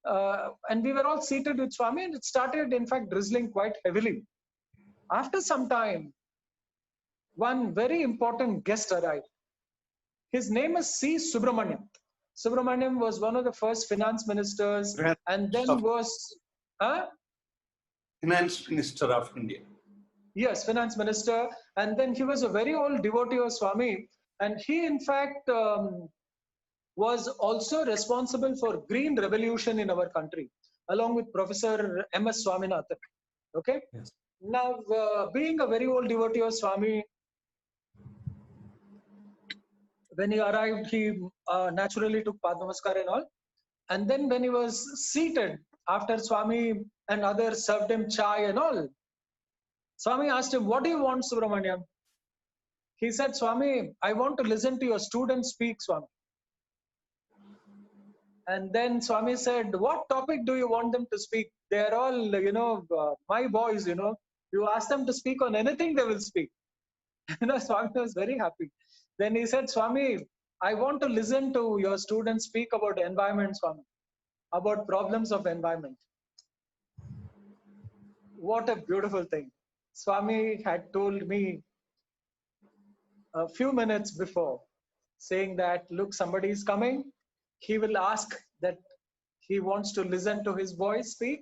And we were all seated with Swami and it started, in fact, drizzling quite heavily. After some time, one very important guest arrived. His name is C. Subramaniam. Subramaniam was one of the first finance ministers and then was... Finance Minister of India. Yes, finance minister. And then he was a very old devotee of Swami. And he, in fact, was also responsible for green revolution in our country, along with Professor M.S. Swaminathan. Okay? Yes. Now, being a very old devotee of Swami, when he arrived, he naturally took Padnamaskar and all. And then when he was seated, after Swami and others served him chai and all, Swami asked him, what do you want, Subramaniam? He said, Swami, I want to listen to your students speak, Swami. And then Swami said, what topic do you want them to speak? They're all, my boys, you ask them to speak on anything, they will speak. Swami was very happy. Then he said, Swami, I want to listen to your students speak about environment, Swami, about problems of environment. what a beautiful thing. Swami had told me a few minutes before, saying that, look, somebody is coming. He will ask that he wants to listen to his voice speak,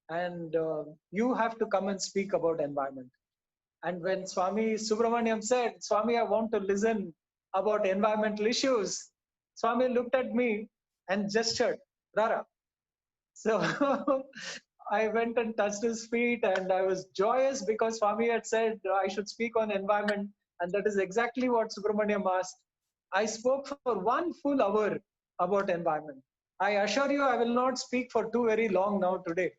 and you have to come and speak about environment. And when Swami Subramaniam said, Swami, I want to listen about environmental issues, Swami looked at me and gestured, Rara. So I went and touched his feet, and I was joyous because Swami had said I should speak on environment, and that is exactly what Subramaniam asked. I spoke for 1 full hour about environment. I assure you, I will not speak for too very long now today.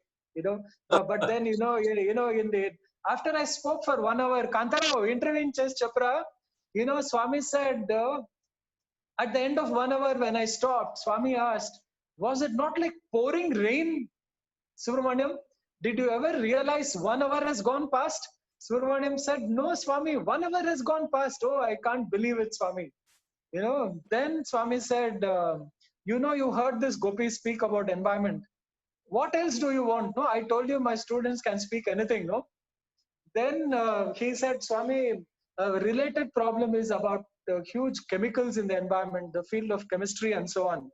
But then in the after I spoke for 1 hour, Kantaro intervened chest chapra. Swami said at the end of 1 hour when I stopped, Swami asked, "Was it not like pouring rain, Subramaniam? Did you ever realize 1 hour has gone past?" Subramaniam said, "No, Swami, 1 hour has gone past. Oh, I can't believe it, Swami." Then Swami said, you heard this Gopi speak about environment. What else do you want? No, I told you my students can speak anything, no? Then he said, Swami, a related problem is about huge chemicals in the environment, the field of chemistry and so on.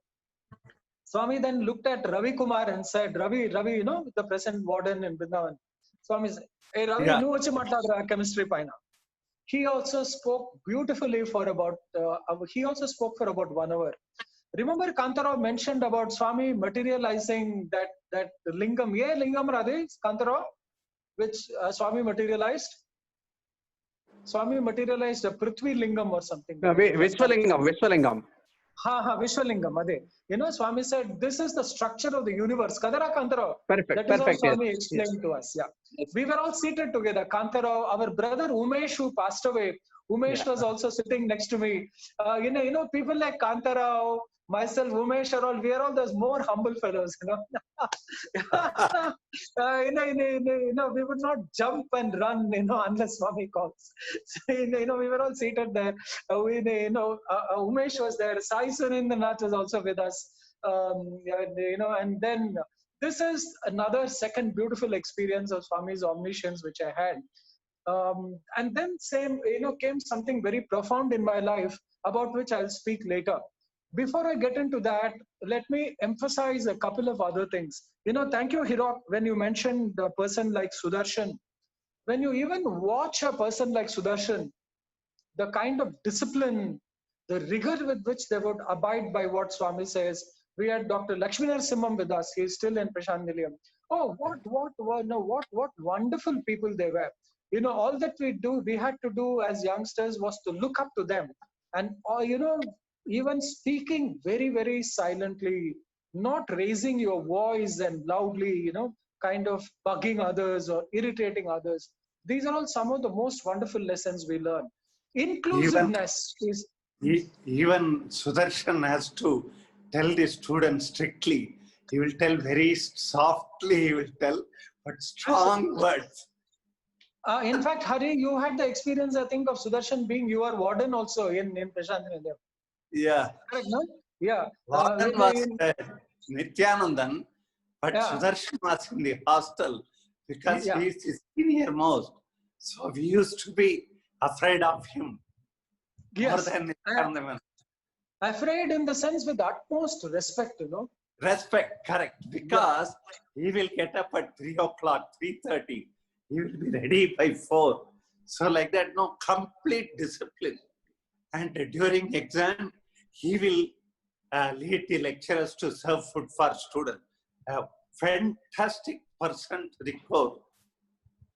Swami then looked at Ravi Kumar and said, Ravi, the present warden in Vrindavan. Swami said, hey, Ravi, Yeah. nu vachi maatladra chemistry paina. He also spoke beautifully for about 1 hour. Remember Kantarao mentioned about Swami materializing that lingam. Yeah, lingam Radhe, Kantarao, which Swami materialized. Swami materialized a Prithvi lingam or something. Vishwalingam. Vishwalingam. Swami said, this is the structure of the universe. Kadara Kantarao. Perfect. That is what Swami Yes. explained to us. Yeah. We were all seated together. Kantarao, our brother Umesh, who passed away. Umesh was also sitting next to me. People like Kantarao, myself, Umesh we are all those more humble fellows, we would not jump and run, unless Swami calls. So, we were all seated there. Umesh was there. Sai Surendranath was also with us. And then this is another second beautiful experience of Swami's omniscience, which I had. And then came something very profound in my life, about which I'll speak later. Before I get into that, let me emphasize a couple of other things. Thank you, Hirok, when you mentioned a person like Sudarshan. When you even watch a person like Sudarshan, the kind of discipline, the rigor with which they would abide by what Swami says. We had Dr. Lakshmi Simham with us. He is still in Prashant Nilayam. Oh, what wonderful people they were. All that we had to do as youngsters was to look up to them. And, even speaking very, very silently, not raising your voice and loudly, kind of bugging others or irritating others. These are all some of the most wonderful lessons we learn. Inclusiveness is... Even Sudarshan has to tell the students strictly. He will tell very softly, he will tell, but strong words. In fact, Hari, you had the experience, I think, of Sudarshan being your warden also in Prashant Nilayam. Yeah. Correct, no? Yeah. Warden was Nityanandan, but Sudarshan was in the hostel because he is the senior most. So we used to be afraid of him more than Nityanandan. Afraid in the sense with utmost respect, Respect, correct. Because he will get up at 3 o'clock, 3:30. He will be ready by 4. So like that, complete discipline. And during exam, he will lead the lecturers to serve food for students. A fantastic person to the core.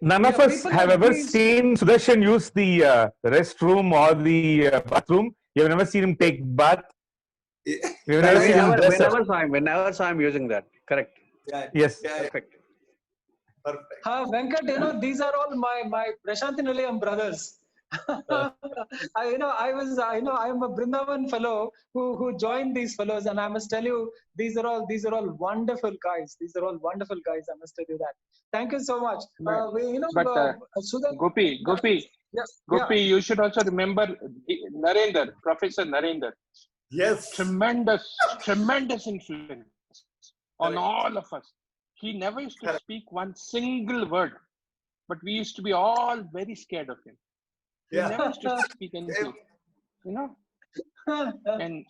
None of us have ever seen Sudarshan use the restroom or the bathroom. You've never seen him take bath. We've never seen him dress up. Whenever saw him using that. Correct. Yes. Perfect. Venkat, these are all my Prashant Nilayam brothers. I am a Brindavan fellow who joined these fellows, and I must tell you, these are all wonderful guys. These are all wonderful guys. I must tell you that. Thank you so much. Gopi, you should also remember Narendra, Professor Narendra. Yes. Tremendous influence on all of us. He never used to speak one single word but we used to be all very scared of him. He Yeah. never used to speak anything, you know. And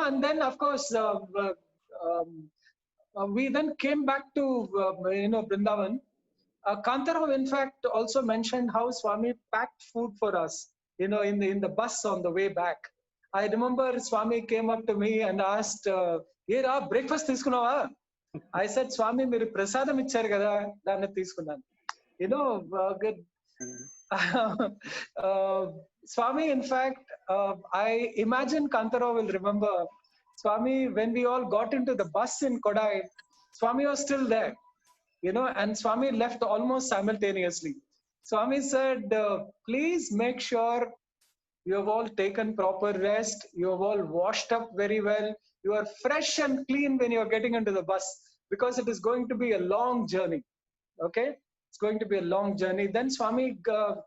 and then of course we then came back to Vrindavan. Kantarao, in fact, also mentioned how Swami packed food for us, in the bus on the way back. I remember Swami came up to me and asked, "Yera breakfast తీసుకున్నావా?" I said, "Swami, మీరు ప్రసాదం ఇచ్చారు కదా, దాన్ని తీసుకున్నాను." Good. Swami, in fact, I imagine Kantarao will remember, Swami, when we all got into the bus in Kodai, Swami was still there, and Swami left almost simultaneously. Swami said, please make sure you have all taken proper rest, you have all washed up very well, you are fresh and clean when you are getting into the bus, because it is going to be a long journey. Okay? It's going to be a long journey. Then Swami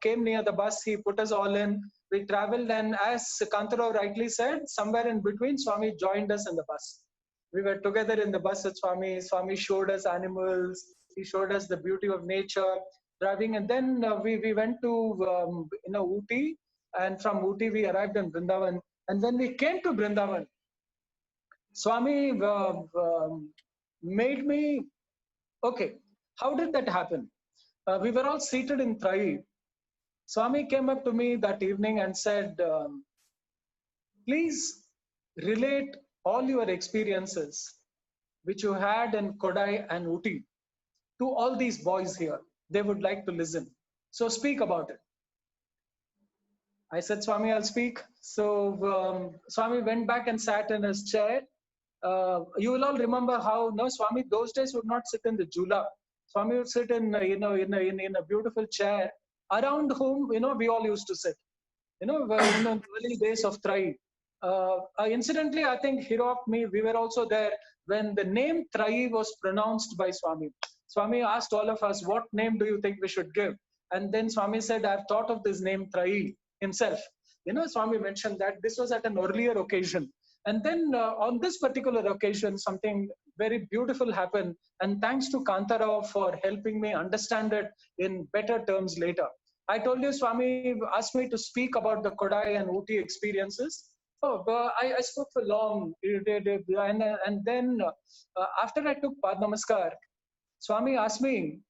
came near the bus, he put us all in, we traveled, and as Kantarao rightly said, somewhere in between, Swami joined us in the bus. We were together in the bus with Swami. Swami showed us animals, he showed us the beauty of nature, driving, and then we went to Ooty, and from Ooty we arrived in Vrindavan. And when we came to Vrindavan, Swami made me, okay, how did that happen? We were all seated in Trayee. Swami came up to me that evening and said, please relate all your experiences which you had in Kodai and Ooty to all these boys here. They would like to listen. So speak about it. I said, Swami, I'll speak. So Swami went back and sat in his chair. You will all remember how Swami those days would not sit in the jula. Swami would sit in a beautiful chair around whom we all used to sit. In the early days of Trayee. Incidentally, I think Hirok, we were also there when the name Trayee was pronounced by Swami. Swami asked all of us, what name do you think we should give? And then Swami said, I've thought of this name Trayee himself. Swami mentioned that this was at an earlier occasion. And then on this particular occasion, something very beautiful happened. And thanks to Kantarao for helping me understand it in better terms later. I told you, Swami asked me to speak about the Kodai and Ooty experiences. I spoke for long. And then after I took Pad Namaskar, Swami asked me,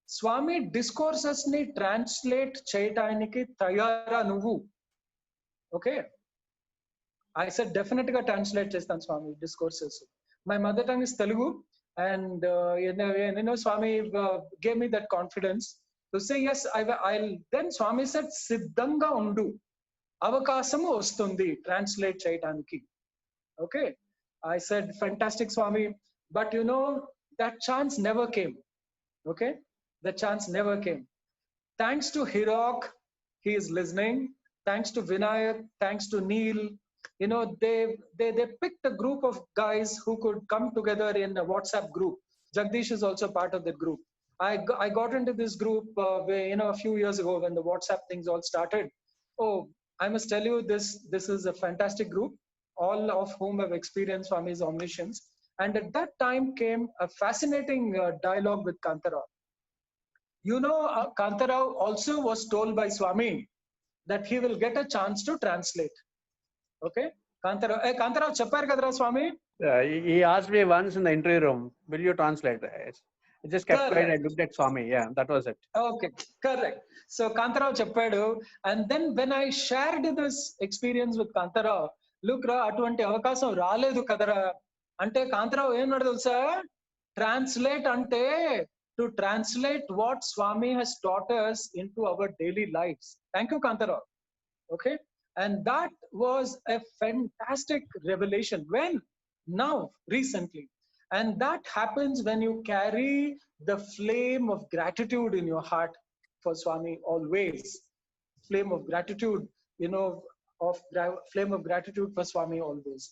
Swami, discourses ni translate cheyataniki tayara nuvu. Okay. I said, definitely translate chestan Swami, discourses. My mother tongue is Telugu, and Swami gave me that confidence to say, yes, I'll. Then Swami said, Siddhanga undu, avakasamu ostundi, translate cheyataniki. Okay. I said, fantastic, Swami. But that chance never came. Okay. The chance never came. Thanks to Hirok, he is listening. Thanks to Vinayak, thanks to Neil, they picked a group of guys who could come together in a WhatsApp group. Jagdish is also part of that group. I got into this group a few years ago when the WhatsApp things all started. Oh, I must tell you, this is a fantastic group, all of whom have experienced Swami's omniscience. And at that time came a fascinating dialogue with Kantarao. Kantarao also was told by Swami that he will get a chance to translate. Okay? Kantarao cheppar kadra Swami? He asked me once in the interview room, will you translate? I just kept quiet and looked at Swami. Yeah, that was it. Okay, correct. So Kantarao cheppadu, and then when I shared this experience with Kantarao, look ra, aటువంటి అవకాశం రాలేదు కదరా అంటే Kantarao ఏం తెలుసా, translate ante to translate what Swami has taught us into our daily lives. Thank you, Kantarao. Okay, and that was a fantastic revelation. When? Now, recently. And that happens when you carry the flame of gratitude in your heart for Swami always. Flame of gratitude, flame of gratitude for Swami always.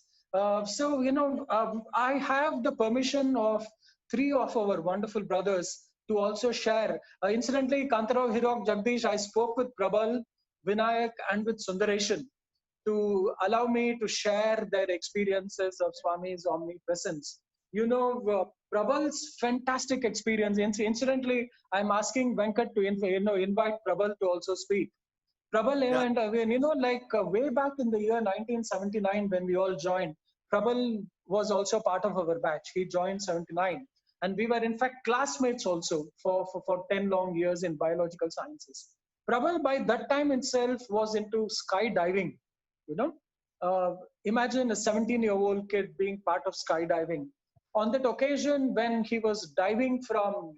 I have the permission of 3 of our wonderful brothers to also share. Incidentally, Kantarao, Hirok, Jagdish, I spoke with Prabal, Vinayak, and with Sundareshan to allow me to share their experiences of Swami's omnipresence. Prabal's fantastic experience. Incidentally, I'm asking Venkat to invite Prabal to also speak. Prabal, and way back in the year 1979 when we all joined, Prabal was also part of our batch. He joined 79. And we were in fact classmates also for 10 long years in biological sciences. Prabal by that time itself was into skydiving, imagine a 17-year-old kid being part of skydiving. On that occasion, when he was diving from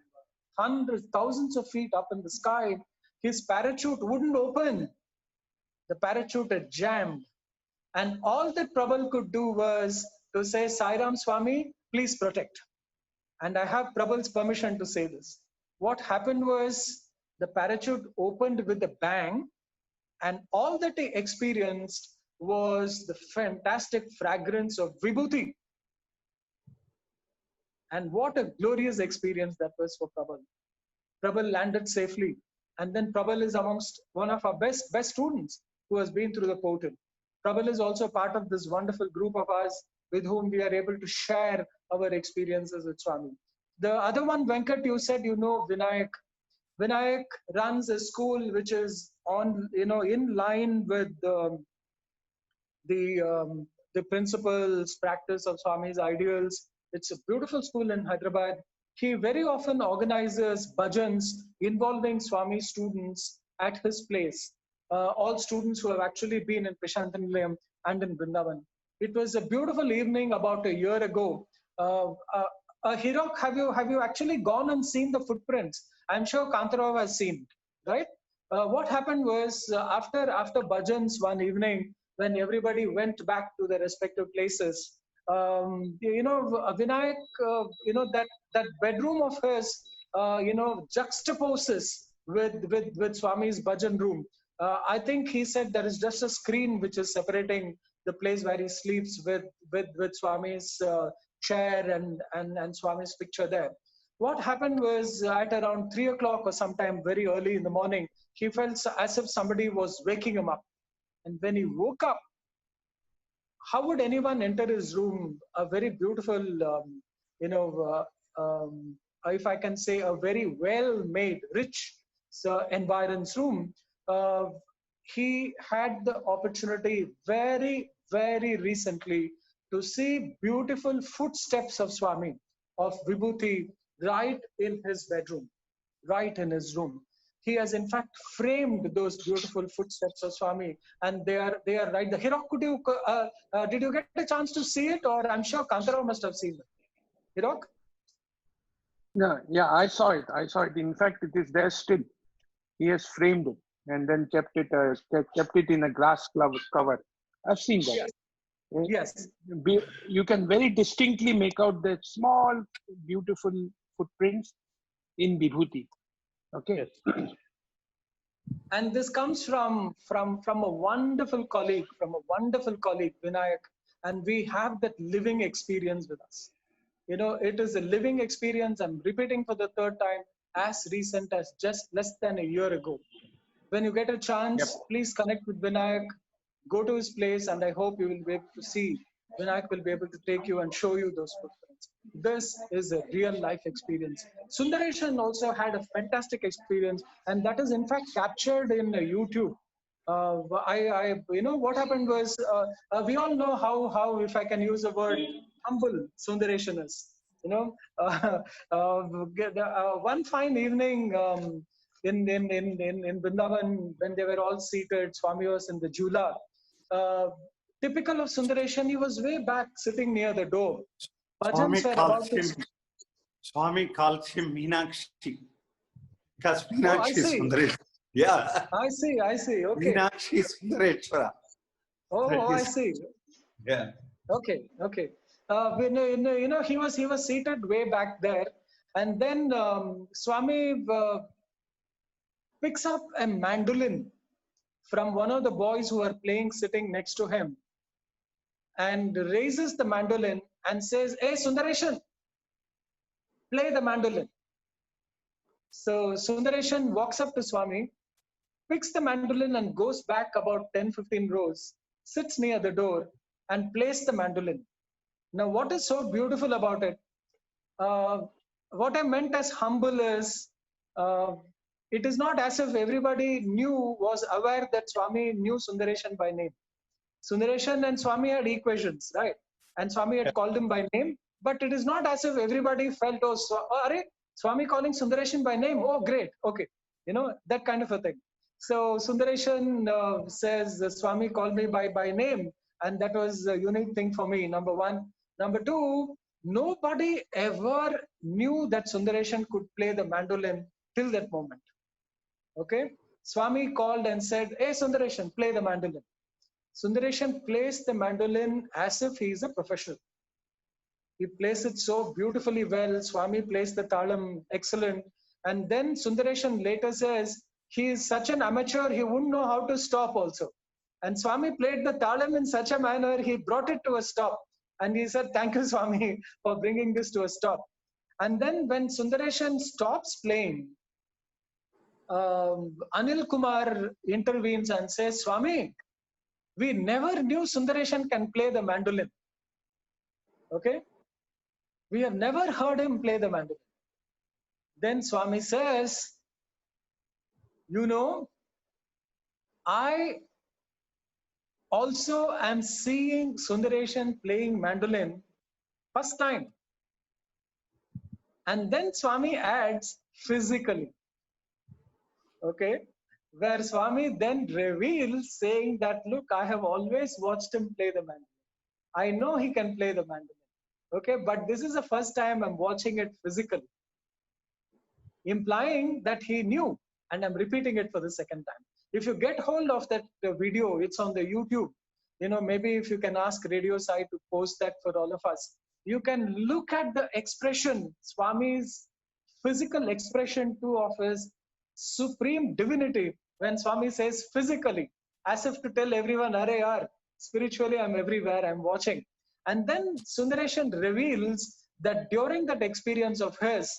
hundreds, thousands of feet up in the sky, his parachute wouldn't open. The parachute had jammed. And all that Prabal could do was to say, Sairam Swami, please protect. And I have Prabal's permission to say this. What happened was the parachute opened with a bang, and all that he experienced was the fantastic fragrance of Vibhuti. And what a glorious experience that was for Prabal. Prabal landed safely. And then Prabal is amongst one of our best students who has been through the portal. Prabal is also part of this wonderful group of us with whom we are able to share our experiences with Swami. The other one, Venkat, you said, Vinayak. Vinayak runs a school which is in line with the principles, practice of Swami's ideals. It's a beautiful school in Hyderabad. He very often organizes bhajans involving Swami students at his place. All students who have actually been in Prasanthi and in Vrindavan. It was a beautiful evening about a year ago. Hirok, have you actually gone and seen the footprints? I'm sure Kantarao has seen, right? What happened was after bhajans one evening, when everybody went back to their respective places, Vinayak, that bedroom of his, juxtaposes with Swami's bhajan room. I think he said there is just a screen which is separating the place where he sleeps with Swami's chair and Swami's picture there. What happened was at around 3 o'clock or sometime very early in the morning, he felt as if somebody was waking him up. And when he woke up, how would anyone enter his room? A very beautiful, if I can say, a very well-made, rich environs room. He had the opportunity very, very recently to see beautiful footsteps of Swami, of Vibhuti, right in his bedroom, right in his room. He has in fact framed those beautiful footsteps of Swami, and they are right there. Hirok, did you get a chance to see it, or I'm sure Kantarao must have seen it? Hirok? Yeah, I saw it. In fact, it is there still. He has framed it and then kept it in a glass cover. I've seen that. Yes. You can very distinctly make out the small, beautiful footprints in Vibhuti. Okay. And this comes from a wonderful colleague, Vinayak, and we have that living experience with us. It is a living experience. I'm repeating for the third time, as recent as just less than a year ago. When you get a chance, please connect with Vinayak, go to his place, and I hope you will be able to see. Vinayak will be able to take you and show you those footprints. This is a real life experience. Sundareshan also had a fantastic experience, and that is in fact captured in YouTube. What happened was, we all know how, if I can use the word, humble Sundareshan is. One fine evening in Vrindavan, when they were all seated, Swami was in the Jula. Typical of Sundareshan, he was way back sitting near the door. Swami calls him Meenakshi, because Meenakshi is Sundareshan. Yeah. I see. Okay. Meenakshi is Sundareshwara. Oh, I see. Yeah. Okay. He was seated way back there, and then Swami picks up a mandolin from one of the boys who are playing sitting next to him, and raises the mandolin and says, "Hey, Sundareshan, play the mandolin." So Sundareshan walks up to Swami, picks the mandolin and goes back about 10-15 rows, sits near the door and plays the mandolin. Now, what is so beautiful about it? What I meant as humble is, it is not as if everybody was aware that Swami knew Sundareshan by name. Sundareshan and Swami had equations, right? And Swami had called him by name, but it is not as if everybody felt, oh, Swami calling Sundareshan by name, oh, great, okay. That kind of a thing. So Sundareshan says, Swami called me by name, and that was a unique thing for me, number one. Number two, nobody ever knew that Sundareshan could play the mandolin till that moment. Okay? Swami called and said, hey, Sundareshan, play the mandolin. Sundareshan plays the mandolin as if he is a professional. He plays it so beautifully well. Swami plays the talam excellent. And then Sundareshan later says, he is such an amateur, he wouldn't know how to stop also. And Swami played the talam in such a manner, he brought it to a stop. And he said, thank you, Swami, for bringing this to a stop. And then when Sundareshan stops playing, Anil Kumar intervenes and says, Swami, we never knew Sundareshan can play the mandolin. Okay? We have never heard him play the mandolin. Then Swami says, I also am seeing Sundareshan playing mandolin first time. And then Swami adds physically. Okay? Where Swami then reveals saying that, look, I have always watched him play the mandolin. I know he can play the mandolin. Okay, but this is the first time I'm watching it physically. Implying that he knew, and I'm repeating it for the second time. If you get hold of that video, it's on the YouTube. Maybe if you can ask Radio Sai to post that for all of us. You can look at the expression, Swami's physical expression too of his supreme divinity when Swami says physically, as if to tell everyone, Arey yaar, spiritually I'm everywhere, I'm watching. And then Sundareshan reveals that during that experience of his,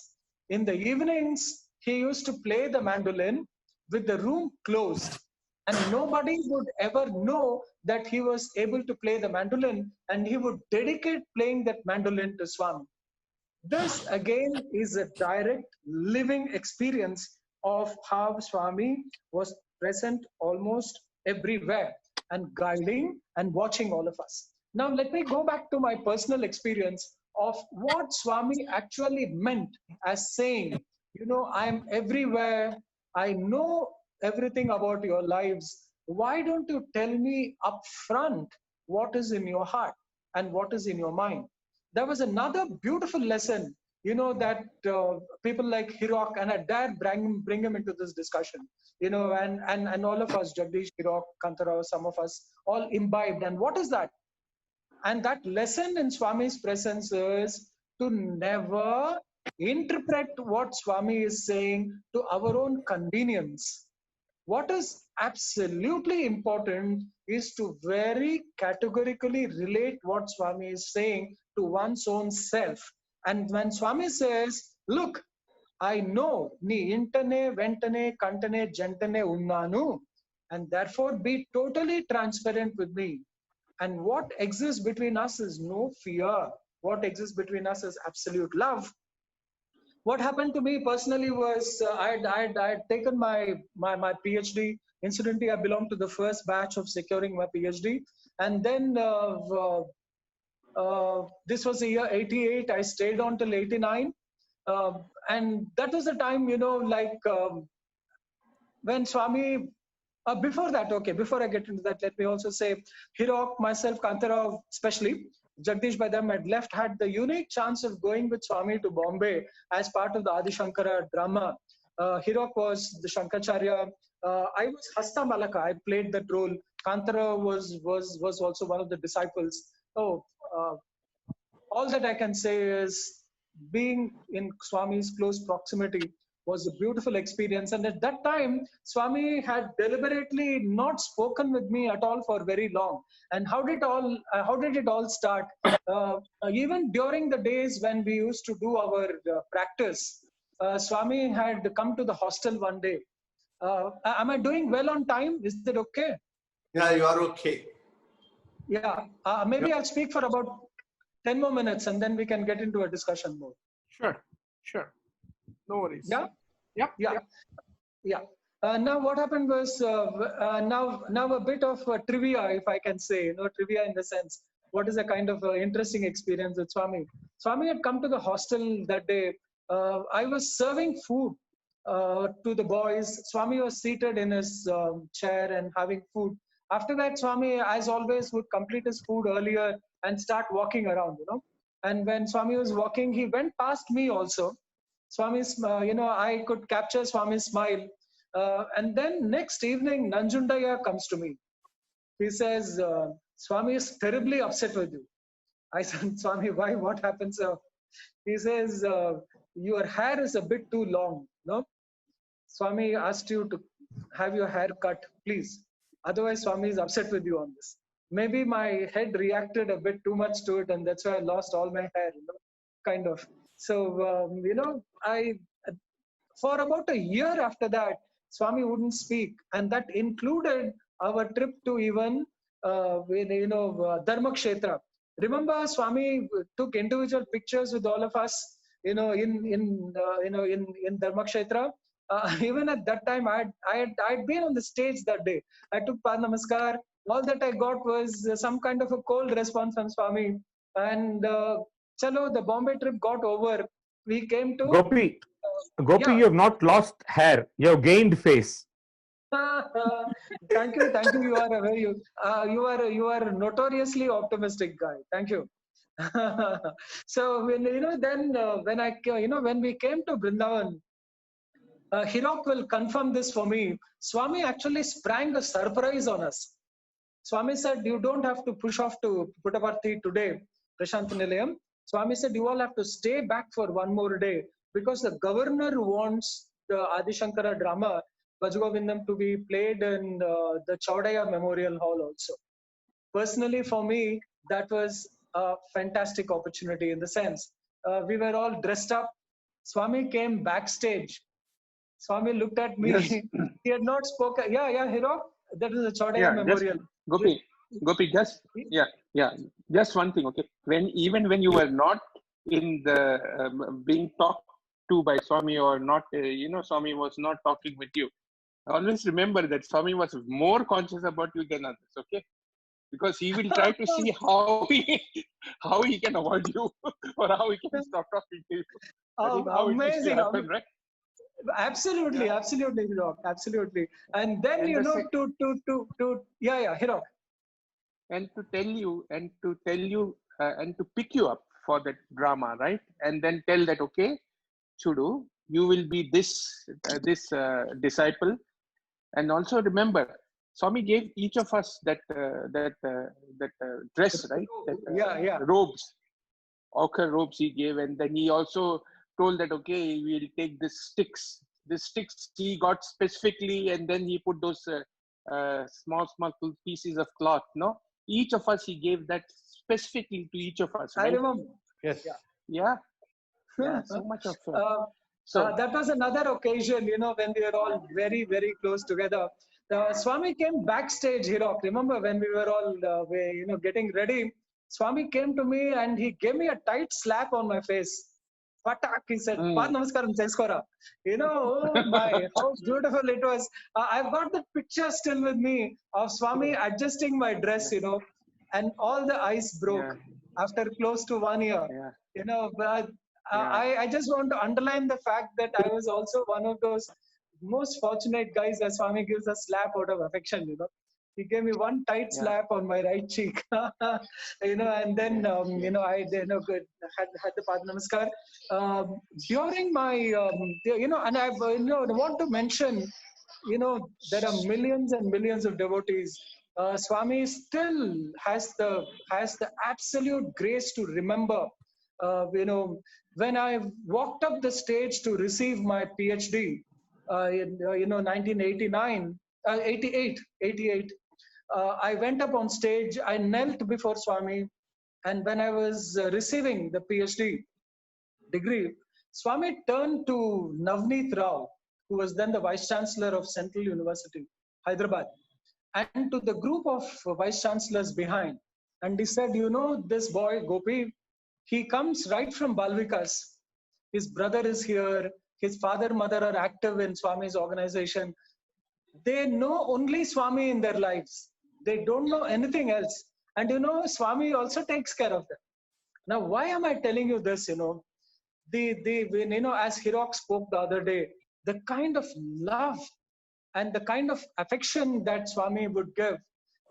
in the evenings, he used to play the mandolin with the room closed. And nobody would ever know that he was able to play the mandolin, and he would dedicate playing that mandolin to Swami. This again is a direct living experience of how Swami was present almost everywhere and guiding and watching all of us. Now, let me go back to my personal experience of what Swami actually meant as saying, I'm everywhere. I know everything about your lives. Why don't you tell me upfront what is in your heart and what is in your mind? There was another beautiful lesson, that people like Hirok, and I dare bring him into this discussion, and all of us, Jagdish, Hirok, Kantara, some of us, all imbibed. And what is that? And that lesson in Swami's presence is to never interpret what Swami is saying to our own convenience. What is absolutely important is to very categorically relate what Swami is saying to one's own self. And when Swami says, look, I know ni intane, ventane, kantane, gentane, unnanu, and therefore be totally transparent with me. And what exists between us is no fear. What exists between us is absolute love. What happened to me personally was I had taken my PhD. Incidentally, I belonged to the first batch of securing my PhD. And then this was the year 88. I stayed on till 89. And that was the time, when Swami, before that, before I get into that, let me also say, Hirok, myself, Kantara, especially, Jagdish by them had the unique chance of going with Swami to Bombay as part of the Adi Shankara drama. Hirok was the Shankaracharya. I was Hasta Malaka. I played that role. Kantara was also one of the disciples. All that I can say is being in Swami's close proximity was a beautiful experience. And at that time, Swami had deliberately not spoken with me at all for very long. And how did it all start? Even during the days when we used to do our practice, Swami had come to the hostel one day. Am I doing well on time? Is that okay? Yeah, you are okay. Yeah, maybe I'll speak for about 10 more minutes and then we can get into a discussion mode. Sure. No worries. Yeah? Yep. Yeah. Now what happened was, now a bit of trivia, if I can say, trivia in the sense, what is a kind of interesting experience with Swami. Swami had come to the hostel that day. I was serving food to the boys. Swami was seated in his chair and having food. After that, Swami, as always, would complete his food earlier and start walking around, And when Swami was walking, he went past me also. Swami's, I could capture Swami's smile. And then next evening, Nanjundaya comes to me. He says, Swami is terribly upset with you. I said, Swami, why? What happened, sir? He says, your hair is a bit too long. No? Swami asked you to have your hair cut, please. Otherwise, Swami is upset with you on this. Maybe my head reacted a bit too much to it, and that's why I lost all my hair, kind of. So, for about a year after that, Swami wouldn't speak, and that included our trip to even, Dharmakshetra. Remember, Swami took individual pictures with all of us, in Dharmakshetra. Even at that time, I'd been on the stage that day. I took Pad Namaskar. All that I got was some kind of a cold response from Swami. And chalo, the Bombay trip got over. We came to Gopi, yeah. you have not lost hair. You have gained face. Thank you. You are you are notoriously optimistic guy. Thank you. So when when we came to Brindavan, Hirok will confirm this for me. Swami actually sprang a surprise on us. Swami said, you don't have to push off to Puttaparthi today, Prasanthi Nilayam. Swami said, you all have to stay back for one more day because the governor wants the Adi Shankara drama, Bhajagovindam, to be played in the Chaudaya Memorial Hall also. Personally, for me, that was a fantastic opportunity in the sense. We were all dressed up. Swami came backstage. Swami looked at me. Yes. He had not spoken. Yeah, Hiro. That is the Chaudaya Memorial. Gopi, just one thing, okay? Even when you were not in the being talked to by Swami or not, Swami was not talking with you. Always remember that Swami was more conscious about you than others, okay? Because he will try to see how he can avoid you or how he can stop talking to you. Amazing. Happen, right? Absolutely, Hiro. Absolutely. And then Hiro. And to tell you and to pick you up for that drama, right? And then tell that, okay, Chudu, you will be this disciple. And also remember, Swami gave each of us that dress, right? Robes, ochre robes he gave, and then he also told that, okay, we'll take the sticks. The sticks he got specifically, and then he put those small pieces of cloth. No, each of us he gave that specifically to each of us. Right? I remember. Yes. Yeah. So much of. That was another occasion, when we were all very, very close together. Swami came backstage, Hiro. Remember when we were all, getting ready? Swami came to me and he gave me a tight slap on my face. Patak, he said, Pad Namaskaram Cheskora. Oh my, how beautiful it was. I've got the picture still with me of Swami adjusting my dress, and all the ice broke after close to 1 year. I just want to underline the fact that I was also one of those most fortunate guys that Swami gives a slap out of affection, He gave me one tight slap on my right cheek, and then, I had the Pad Namaskar. During my, and I want to mention, there are millions and millions of devotees. Swami still has the absolute grace to remember, when I walked up the stage to receive my PhD in 1989, 88, I went up on stage, I knelt before Swami, and when I was receiving the PhD degree, Swami turned to Navneet Rao, who was then the Vice Chancellor of Central University, Hyderabad, and to the group of Vice Chancellors behind. And he said, this boy, Gopi, He comes right from Balvikas. His brother is here. His father, mother are active in Swami's organization. They know only Swami in their lives. They don't know anything else. And Swami also takes care of them. Now, why am I telling you this? As Hirok spoke the other day, the kind of love and the kind of affection that Swami would give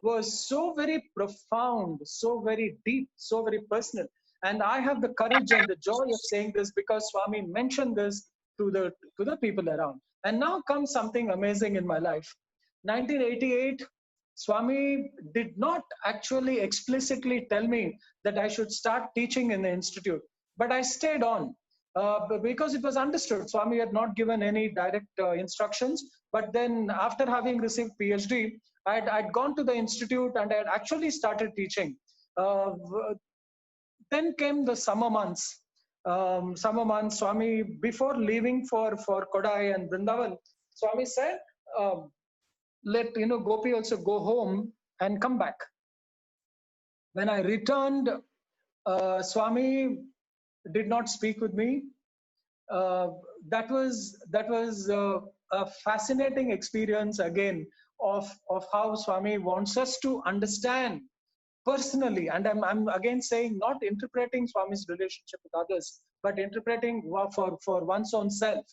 was so very profound, so very deep, so very personal. And I have the courage and the joy of saying this because Swami mentioned this to the people around. And now comes something amazing in my life. 1988, Swami did not actually explicitly tell me that I should start teaching in the institute, but I stayed on because it was understood. Swami had not given any direct instructions, but then after having received PhD, I'd gone to the institute and I had actually started teaching. Then came the summer months. Swami, before leaving for Kodai and Brindavan, Swami said, let Gopi also go home and come back. When I returned, Swami did not speak with me. That was a fascinating experience again of how Swami wants us to understand personally. And I'm again saying, not interpreting Swami's relationship with others, but interpreting for one's own self.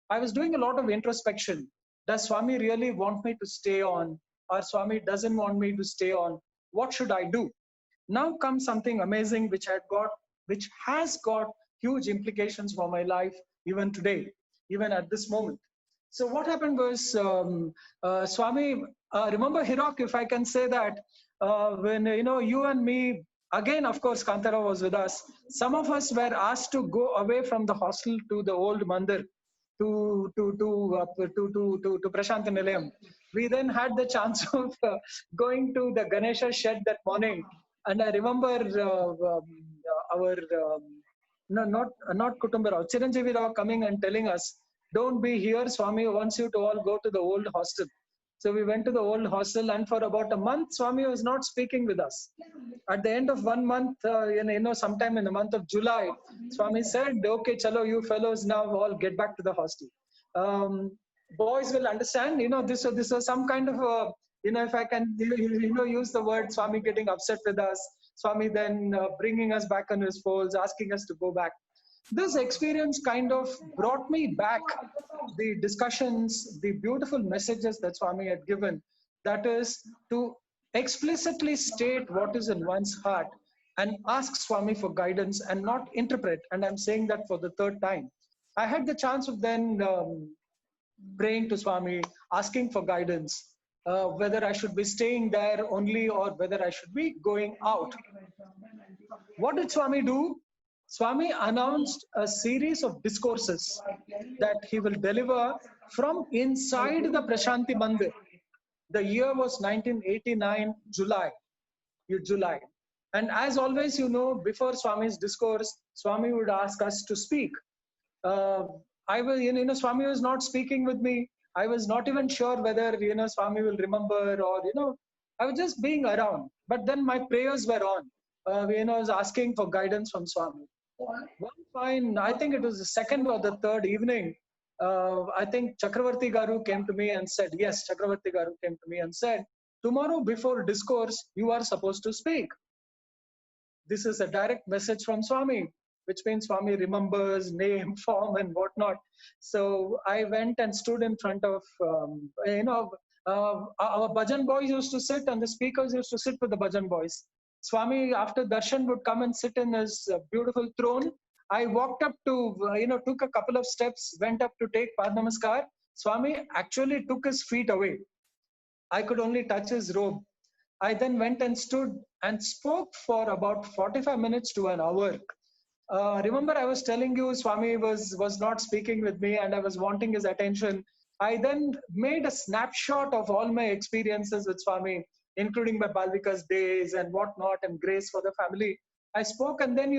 I was doing a lot of introspection. Does Swami really want me to stay on, or Swami doesn't want me to stay on? What should I do? Now comes something amazing which has got huge implications for my life even today, even at this moment. So what happened was, Swami, remember Hirok, if I can say that, when you and me, again, of course, Kantara was with us. Some of us were asked to go away from the hostel to the old mandir, to Prasanthi Nilayam. We then had the chance of going to the Ganesha shed that morning, and I remember our not Kutumba Rao, Chiranjeevi Rao coming and telling us, don't be here, Swami wants you to all go to the old hostel. So we went to the old hostel, and for about a month, Swami was not speaking with us. At the end of 1 month, sometime in the month of July, Swami said, okay, chalo, you fellows now all get back to the hostel. Boys will understand, this was some kind of if I can, use the word, Swami getting upset with us, Swami then bringing us back on his folds, asking us to go back. This experience kind of brought me back the discussions, the beautiful messages that Swami had given, that is to explicitly state what is in one's heart and ask Swami for guidance and not interpret. And I'm saying that for the third time. I had the chance of then praying to Swami, asking for guidance, whether I should be staying there only or whether I should be going out. What did Swami do? Swami announced a series of discourses that he will deliver from inside the Prasanthi Mandir. The year was 1989, July. And as always, before Swami's discourse, Swami would ask us to speak. Swami was not speaking with me. I was not even sure whether, Swami will remember or, I was just being around. But then my prayers were on. I was asking for guidance from Swami. One fine, I think it was the second or the third evening, I think Chakravarti Garu came to me and said, tomorrow before discourse, you are supposed to speak. This is a direct message from Swami, which means Swami remembers name, form and whatnot. So I went and stood in front of, our bhajan boys used to sit and the speakers used to sit with the bhajan boys. Swami, after darshan, would come and sit in his beautiful throne. I walked up to, took a couple of steps, went up to take Pad Namaskar. Swami actually took his feet away. I could only touch his robe. I then went and stood and spoke for about 45 minutes to an hour. Remember, I was telling you, Swami was not speaking with me and I was wanting his attention. I then made a snapshot of all my experiences with Swami, including my Balvika's days and whatnot and grace for the family. I spoke, and then,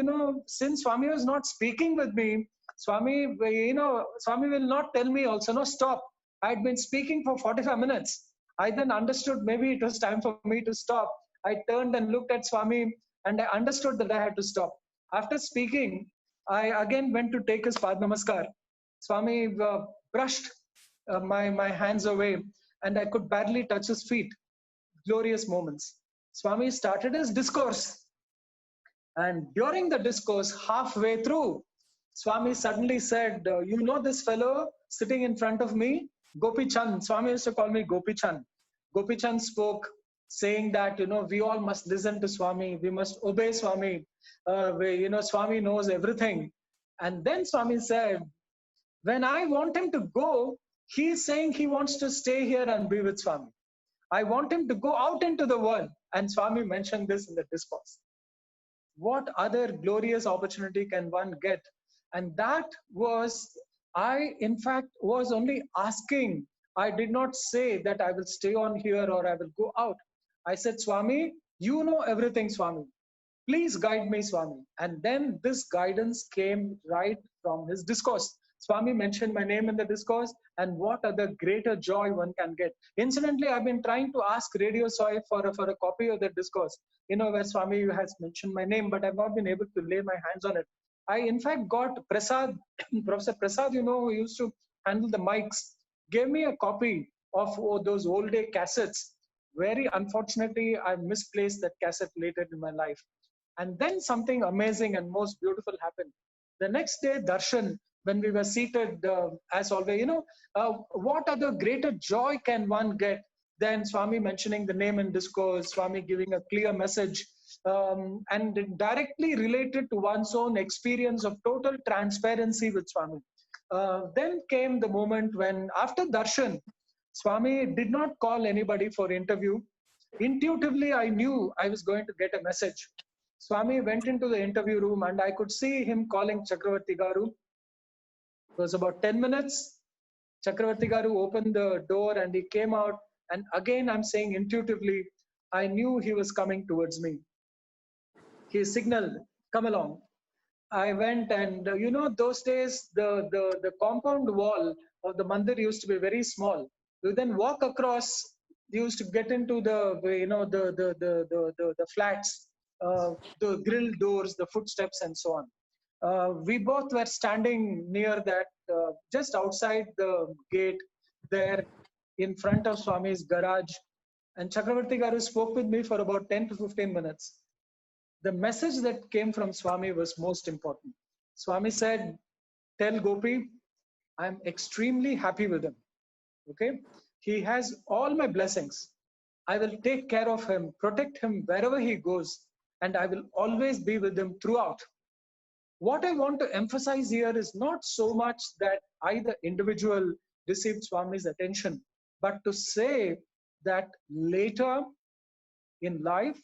since Swami was not speaking with me, Swami will not tell me also, no, stop. I had been speaking for 45 minutes. I then understood maybe it was time for me to stop. I turned and looked at Swami and I understood that I had to stop. After speaking, I again went to take his Pad Namaskar. Swami brushed my hands away, and I could barely touch his feet. Glorious moments. Swami started his discourse. And during the discourse, halfway through, Swami suddenly said, you know this fellow sitting in front of me? Gopi Chand. Swami used to call me Gopi Chand. Gopi Chand spoke saying that, we all must listen to Swami. We must obey Swami. Swami knows everything. And then Swami said, when I want him to go, he's saying he wants to stay here and be with Swami. I want him to go out into the world. And Swami mentioned this in the discourse. What other glorious opportunity can one get? And that was, I in fact was only asking. I did not say that I will stay on here or I will go out. I said, Swami, you know everything, Swami. Please guide me, Swami. And then this guidance came right from his discourse. Swami mentioned my name in the discourse, and what other greater joy one can get. Incidentally, I've been trying to ask Radio Soy for a copy of the discourse, where Swami has mentioned my name, but I've not been able to lay my hands on it. I, in fact, got Prasad, Professor Prasad, who used to handle the mics, gave me a copy of those old day cassettes. Very unfortunately, I misplaced that cassette later in my life. And then something amazing and most beautiful happened. The next day, Darshan, when we were seated, as always, what other greater joy can one get than Swami mentioning the name in discourse, Swami giving a clear message, and directly related to one's own experience of total transparency with Swami. Then came the moment when, after Darshan, Swami did not call anybody for interview. Intuitively, I knew I was going to get a message. Swami went into the interview room and I could see him calling Chakravarti Garu. It was about 10 minutes. Chakravarti Garu opened the door and he came out. And again, I'm saying intuitively, I knew he was coming towards me. He signaled, come along. I went and, those days, the compound wall of the mandir used to be very small. You then walk across, you used to get into the flats, the grill doors, the footsteps, and so on. We both were standing near that, just outside the gate there in front of Swami's garage. And Chakravarti Garu spoke with me for about 10 to 15 minutes. The message that came from Swami was most important. Swami said, tell Gopi, I'm extremely happy with him. Okay? He has all my blessings. I will take care of him, protect him wherever he goes, and I will always be with him throughout. What I want to emphasize here is not so much that I, the individual, received Swami's attention, but to say that later in life,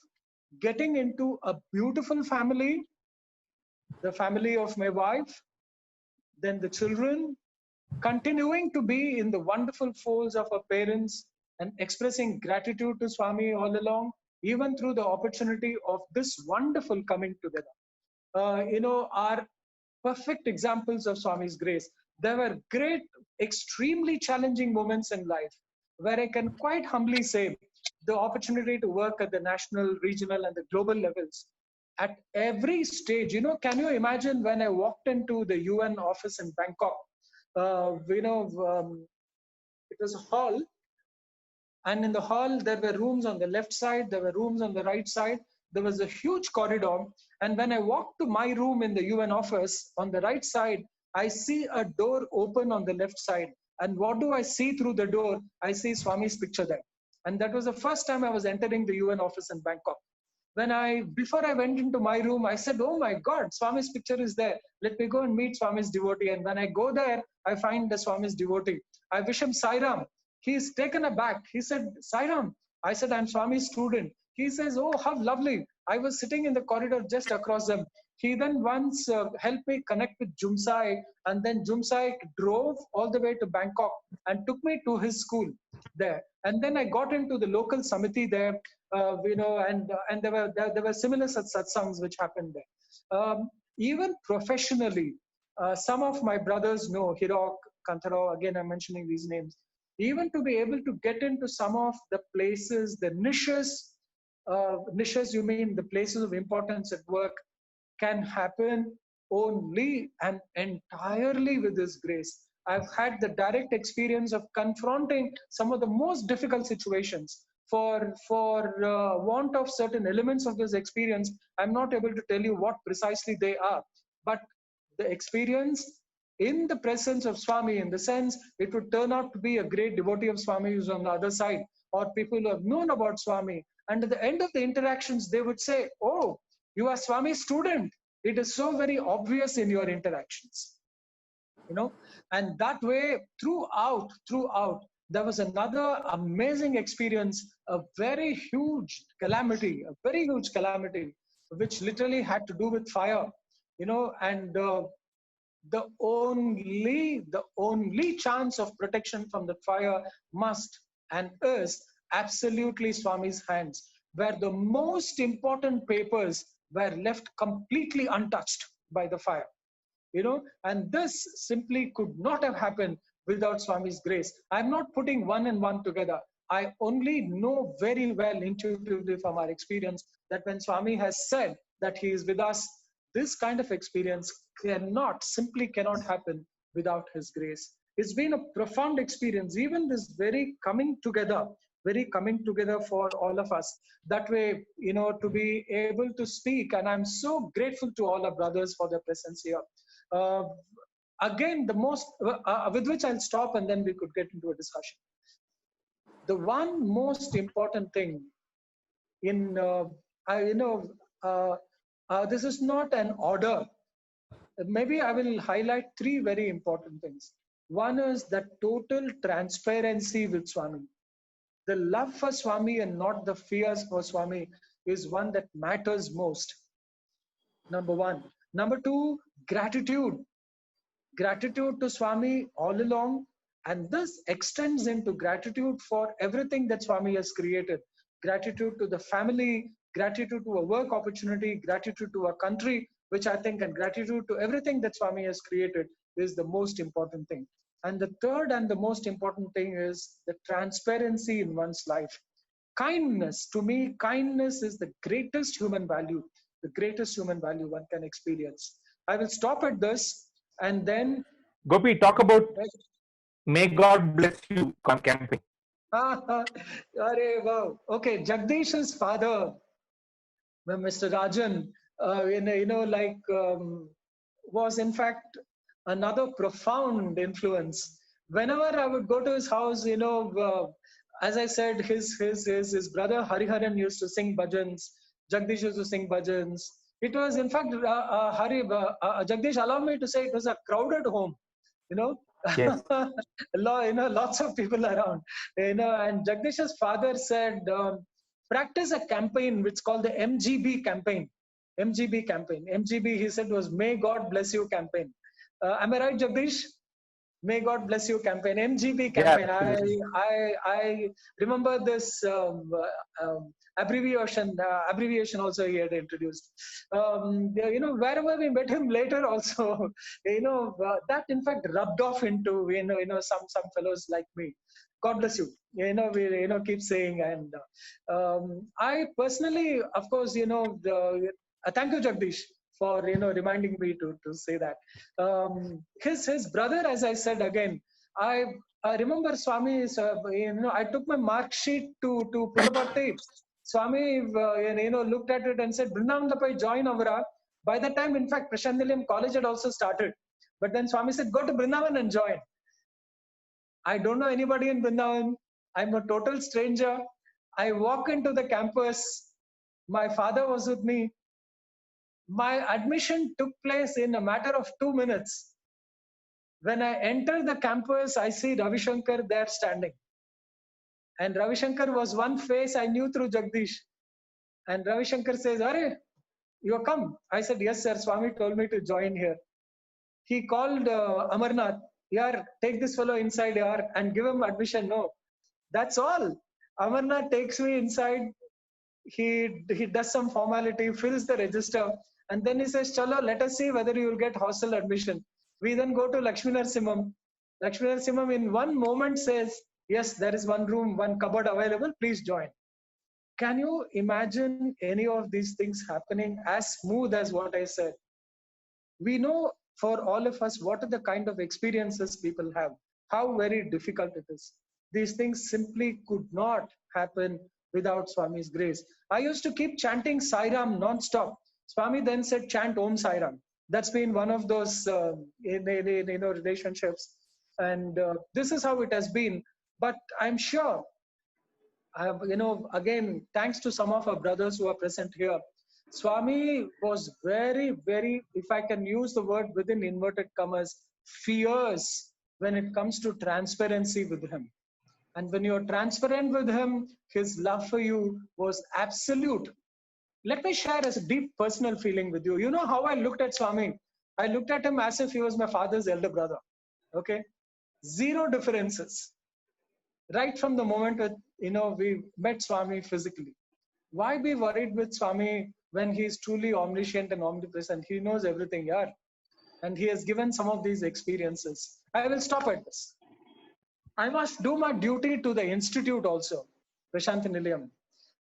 getting into a beautiful family, the family of my wife, then the children, continuing to be in the wonderful folds of our parents and expressing gratitude to Swami all along, even through the opportunity of this wonderful coming together. Are perfect examples of Swami's grace. There were great, extremely challenging moments in life where I can quite humbly say the opportunity to work at the national, regional, and the global levels. At every stage, can you imagine when I walked into the UN office in Bangkok? It was a hall, and in the hall there were rooms on the left side, there were rooms on the right side. There was a huge corridor, and when I walked to my room in the UN office, on the right side, I see a door open on the left side. And what do I see through the door? I see Swami's picture there. And that was the first time I was entering the UN office in Bangkok. Before I went into my room, I said, oh my God, Swami's picture is there. Let me go and meet Swami's devotee. And when I go there, I find the Swami's devotee. I wish him Sai Ram. He's taken aback. He said, Sai Ram. I said, I'm Swami's student. He says, oh, how lovely. I was sitting in the corridor just across them. He then once helped me connect with Jumsai, and then Jumsai drove all the way to Bangkok and took me to his school there. And then I got into the local samiti there, and there were similar satsangs which happened there. Even professionally, some of my brothers know Hirok, Kantaro, again I'm mentioning these names. Even to be able to get into some of the places, the niches you mean the places of importance at work, can happen only and entirely with His grace. I've had the direct experience of confronting some of the most difficult situations. For want of certain elements of this experience, I'm not able to tell you what precisely they are. But the experience in the presence of Swami, in the sense it would turn out to be a great devotee of Swami who's on the other side, or people who have known about Swami. And at the end of the interactions, they would say, "Oh, you are Swami's student." It is so very obvious in your interactions, you know. And that way, throughout, there was another amazing experience, a very huge calamity, which literally had to do with fire, you know. And the only chance of protection from the fire must and is absolutely Swami's hands, where the most important papers were left completely untouched by the fire, you know. And this simply could not have happened without Swami's grace. I'm not putting one and one together. I only know very well intuitively from our experience that when Swami has said that He is with us, this kind of experience simply cannot happen without His grace. It's been a profound experience, even this very coming together for all of us. That way, you know, to be able to speak, and I'm so grateful to all our brothers for their presence here. Again, the most, with which I'll stop and then we could get into a discussion. The one most important thing in, this is not an order. Maybe I will highlight three very important things. One is that total transparency with Swami. The love for Swami and not the fears for Swami is one that matters most. Number one. Number two, gratitude. Gratitude to Swami all along. And this extends into gratitude for everything that Swami has created. Gratitude to the family, gratitude to a work opportunity, gratitude to a country, which I think, and gratitude to everything that Swami has created is the most important thing. And the third and the most important thing is the transparency in one's life. Kindness, to me, kindness is the greatest human value one can experience. I will stop at this and then... Gopi, talk about May God Bless You campaign. Wow. Okay, Jagdish's father, Mr. Rajan, was in fact another profound influence. Whenever I would go to his house, as I said, his brother Hariharan used to sing bhajans. Jagdish used to sing bhajans. It was, in fact, Jagdish, allow me to say, it was a crowded home. Yes. Lots of people around. And Jagdish's father said, practice a campaign which is called the MGB campaign. MGB, he said, was May God Bless You campaign. Am I right, Jagdish? May God Bless You campaign, MGB campaign. Yeah, I remember this abbreviation also he had introduced. Wherever we met him later also, that in fact rubbed off into, some fellows like me. God bless you. We keep saying. And I personally, of course, thank you, Jagdish, for reminding me to say that. His brother, as I said again, I remember Swami. I took my mark sheet to Puttaparthi. Swami, looked at it and said, "Brindavan join Avara." By that time, in fact, Prashanthi college had also started. But then Swami said, "Go to Brindavan and join." I don't know anybody in Brindavan. I'm a total stranger. I walk into the campus. My father was with me. My admission took place in a matter of 2 minutes. When I enter the campus, I see Ravi Shankar there standing. And Ravi Shankar was one face I knew through Jagdish. And Ravi Shankar says, "Are you come?" I said, "Yes, sir. Swami told me to join here." He called Amarnath. "Yaar, take this fellow inside yaar, and give him admission." No, that's all. Amarnath takes me inside. He does some formality, fills the register, and then he says, "Chalo, let us see whether you will get hostel admission." We then go to Lakshmi Narasimham. Lakshmi Narasimham in one moment says, "Yes, there is one room, one cupboard available. Please join." Can you imagine any of these things happening as smooth as what I said? We know for all of us what are the kind of experiences people have, how very difficult it is. These things simply could not happen without Swami's grace. I used to keep chanting Sai Ram non-stop. Swami then said, chant Om Sai Ram. That's been one of those relationships. And this is how it has been. But I'm sure, again, thanks to some of our brothers who are present here, Swami was very, very, if I can use the word within inverted commas, fierce when it comes to transparency with him. And when you're transparent with him, his love for you was absolute. Let me share a deep personal feeling with you. You know how I looked at Swami? I looked at him as if he was my father's elder brother. Okay? Zero differences. Right from the moment that, we met Swami physically. Why be worried with Swami when he's truly omniscient and omnipresent? He knows everything, yeah. And he has given some of these experiences. I will stop at this. I must do my duty to the institute also, Prashanthi Nilayam.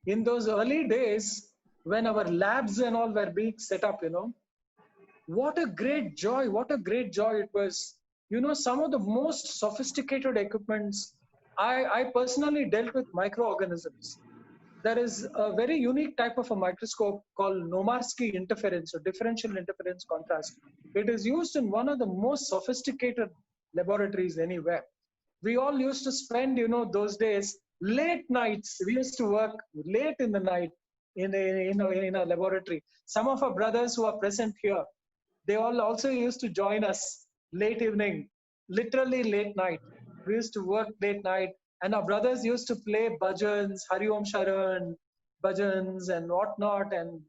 In those early days, when our labs and all were being set up, what a great joy it was. Some of the most sophisticated equipments. I personally dealt with microorganisms. There is a very unique type of a microscope called Nomarsky interference or differential interference contrast. It is used in one of the most sophisticated laboratories anywhere. We all used to spend, those days, late nights. We used to work late in the night in a laboratory. Some of our brothers who are present here, they all also used to join us late evening, literally late night. We used to work late night, and our brothers used to play bhajans, Hari Om Sharan, bhajans and whatnot. And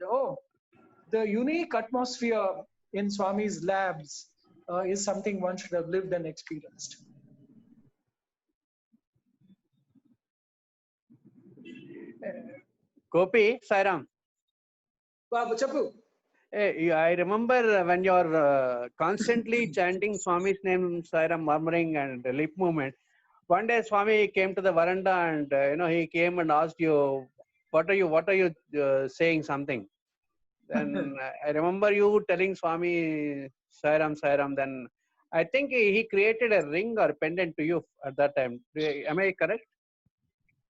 the unique atmosphere in Swami's labs is something one should have lived and experienced. Gopi, Sairam. Chapu. Hey, I remember when you're constantly chanting Swami's name, Sairam, murmuring and lip movement. One day Swami came to the veranda and he came and asked you, what are you saying something? Then I remember you telling Swami Sairam, Sairam. Then I think he created a ring or pendant to you at that time. Am I correct?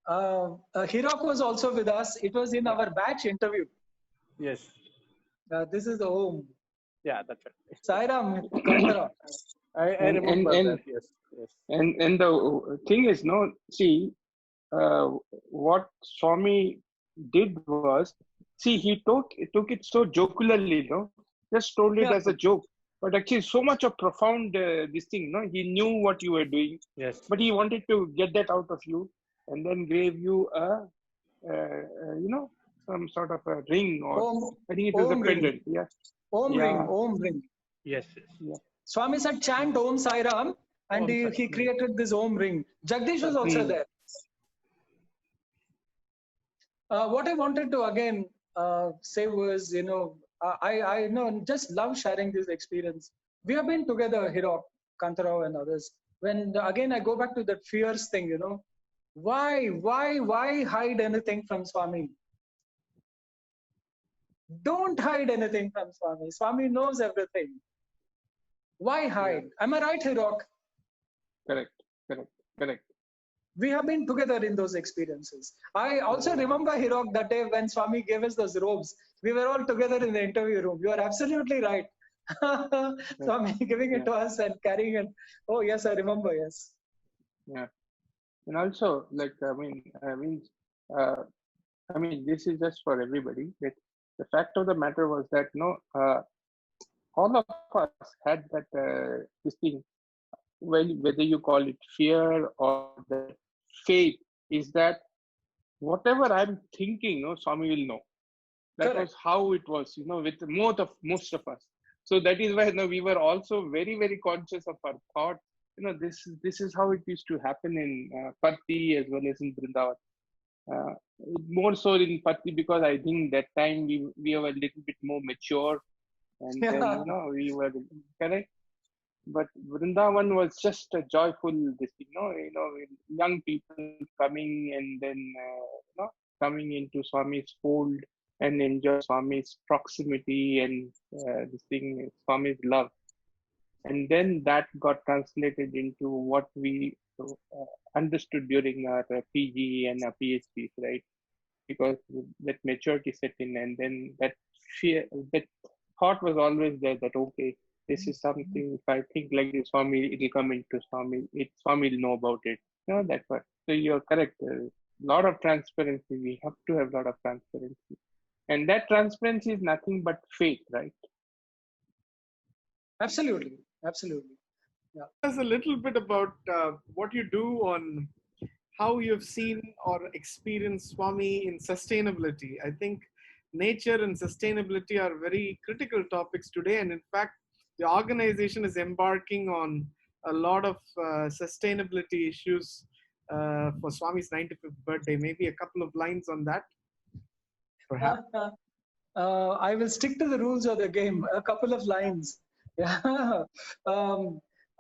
Hirok was also with us. It was in our batch interview. Yes. This is the home. Yeah, that's right. Sairam Kantara. I remember that. Yes. And the thing is, see, what Swami did was, see, he took it so jocularly, just told it as a joke. But actually, so much of profound this thing, he knew what you were doing. Yes. But he wanted to get that out of you, and then gave you some sort of a ring, or I think it was a pendant. Yeah. Om ring. Yes. Yeah. Swami said, chant Om Sai Ram, and he created this Om ring. Jagdish was also there. What I wanted to again say was, I just love sharing this experience. We have been together, Hirok, Kantarao and others. When again I go back to that fierce thing, why hide anything from Swami? Don't hide anything from Swami. Swami knows everything. Why hide? Yeah. Am I right, Hirok? Correct. We have been together in those experiences. I also remember, Hirok, that day when Swami gave us those robes. We were all together in the interview room. You are absolutely right. Swami giving it to us and carrying it. Oh, yes, I remember, yes. Yeah. And also, this is just for everybody. That the fact of the matter was that all of us had that this thing. Well, whether you call it fear or the faith, is that whatever I'm thinking, Swami will know. That Correct. Was how it was, with most of us. So that is why we were also very, very conscious of our thought. This is how it used to happen in Patti as well as in Vrindavan. More so in Patti because I think that time we were a little bit more mature, and then we were correct. But Vrindavan was just a joyful this thing, young people coming and then coming into Swami's fold and enjoy Swami's proximity and this thing, Swami's love. And then that got translated into what we understood during our PG and our PhDs, right? Because that maturity set in, and then that thought was always there that, okay, this is something, if I think like this, Swami, it will come into Swami, Swami will know about it. You know, that part. So you're correct. A lot of transparency. We have to have a lot of transparency. And that transparency is nothing but faith, right? Absolutely. Absolutely. Yeah. Tell us a little bit about what you do on how you've seen or experienced Swami in sustainability. I think nature and sustainability are very critical topics today. And in fact, the organization is embarking on a lot of sustainability issues for Swami's 95th birthday. Maybe a couple of lines on that, perhaps. I will stick to the rules of the game. A couple of lines. Yeah.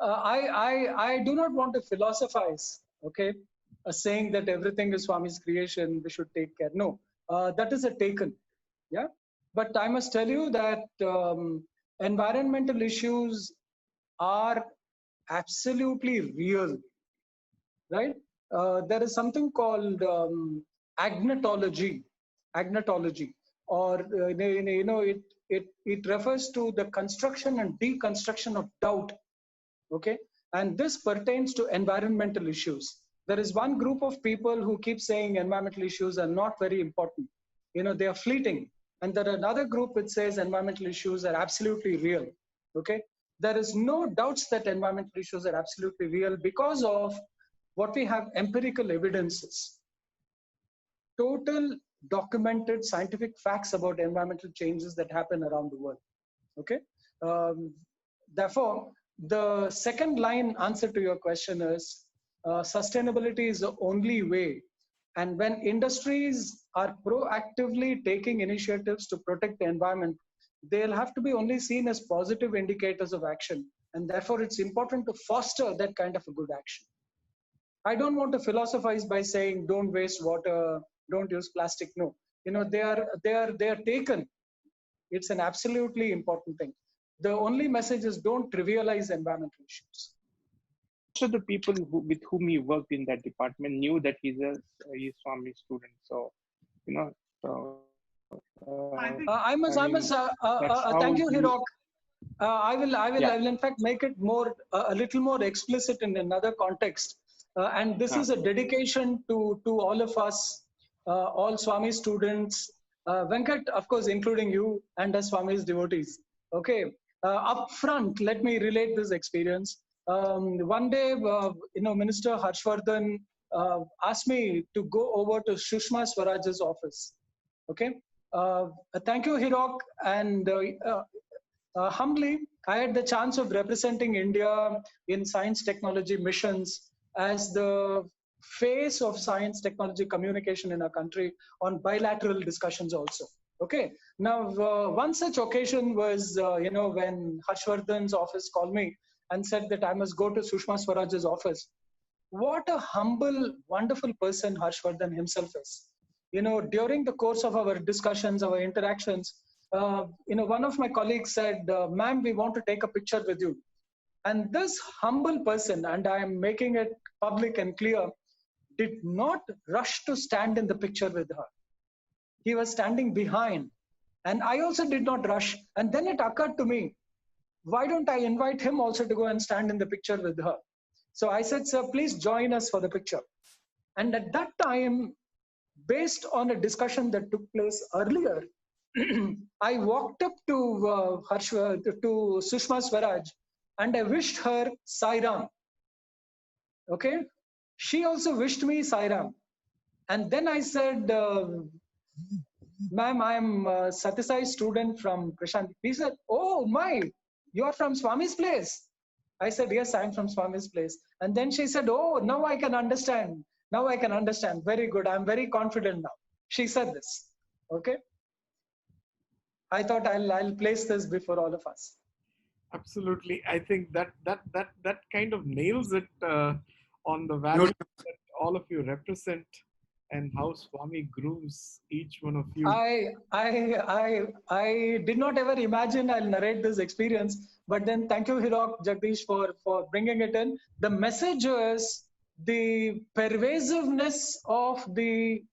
I do not want to philosophize, okay? Saying that everything is Swami's creation, we should take care. No, that is a taken. Yeah. But I must tell you that environmental issues are absolutely real, right? There is something called agnotology, or it refers to the construction and deconstruction of doubt. Okay, and this pertains to environmental issues. There is one group of people who keep saying environmental issues are not very important. They are fleeting. And there are another group which says environmental issues are absolutely real. Okay, there is no doubts that environmental issues are absolutely real because of what we have: empirical evidences, total documented scientific facts about environmental changes that happen around the world. Okay, therefore, the second line answer to your question is sustainability is the only way. And when industries are proactively taking initiatives to protect the environment, they'll have to be only seen as positive indicators of action. And therefore, it's important to foster that kind of a good action. I don't want to philosophize by saying don't waste water, don't use plastic. No, they are taken. It's an absolutely important thing. The only message is don't trivialize environmental issues. So the people with whom he worked in that department knew that he's Swami student. So, I must thank you, Hirok. I will in fact make it a little more explicit in another context. And this is a dedication to all of us, all Swami students, Venkat, of course, including you and as Swami's devotees. Okay, up front, let me relate this experience. One day, Minister Harshvardhan asked me to go over to Sushma Swaraj's office. Okay, thank you, Hirok, and humbly, I had the chance of representing India in science technology missions as the face of science technology communication in our country on bilateral discussions also. Okay. Now, one such occasion was, when Harshvardhan's office called me and said that I must go to Sushma Swaraj's office. What a humble, wonderful person Harshvardhan himself is. During the course of our discussions, our interactions, one of my colleagues said, ma'am, we want to take a picture with you. And this humble person, and I am making it public and clear, did not rush to stand in the picture with her. He was standing behind. And I also did not rush. And then it occurred to me, why don't I invite him also to go and stand in the picture with her? So I said, sir, please join us for the picture. And at that time, based on a discussion that took place earlier, I walked up to Sushma Swaraj and I wished her Sai Ram. Okay? She also wished me Sai Ram. And then I said, ma'am, I'm Satya Sai student from Prasanthi. He said, oh my, you're from Swami's place. I said, yes, I'm from Swami's place. And then she said, oh, now I can understand. Now I can understand. Very good. I'm very confident now. She said this. Okay. I thought I'll place this before all of us. Absolutely. I think that kind of nails it on the value that all of you represent. and how Swami grooms each one of you. I did not ever imagine I'll narrate this experience, but then thank you, Hirok, Jagdish, for bringing it in. The message is the pervasiveness of the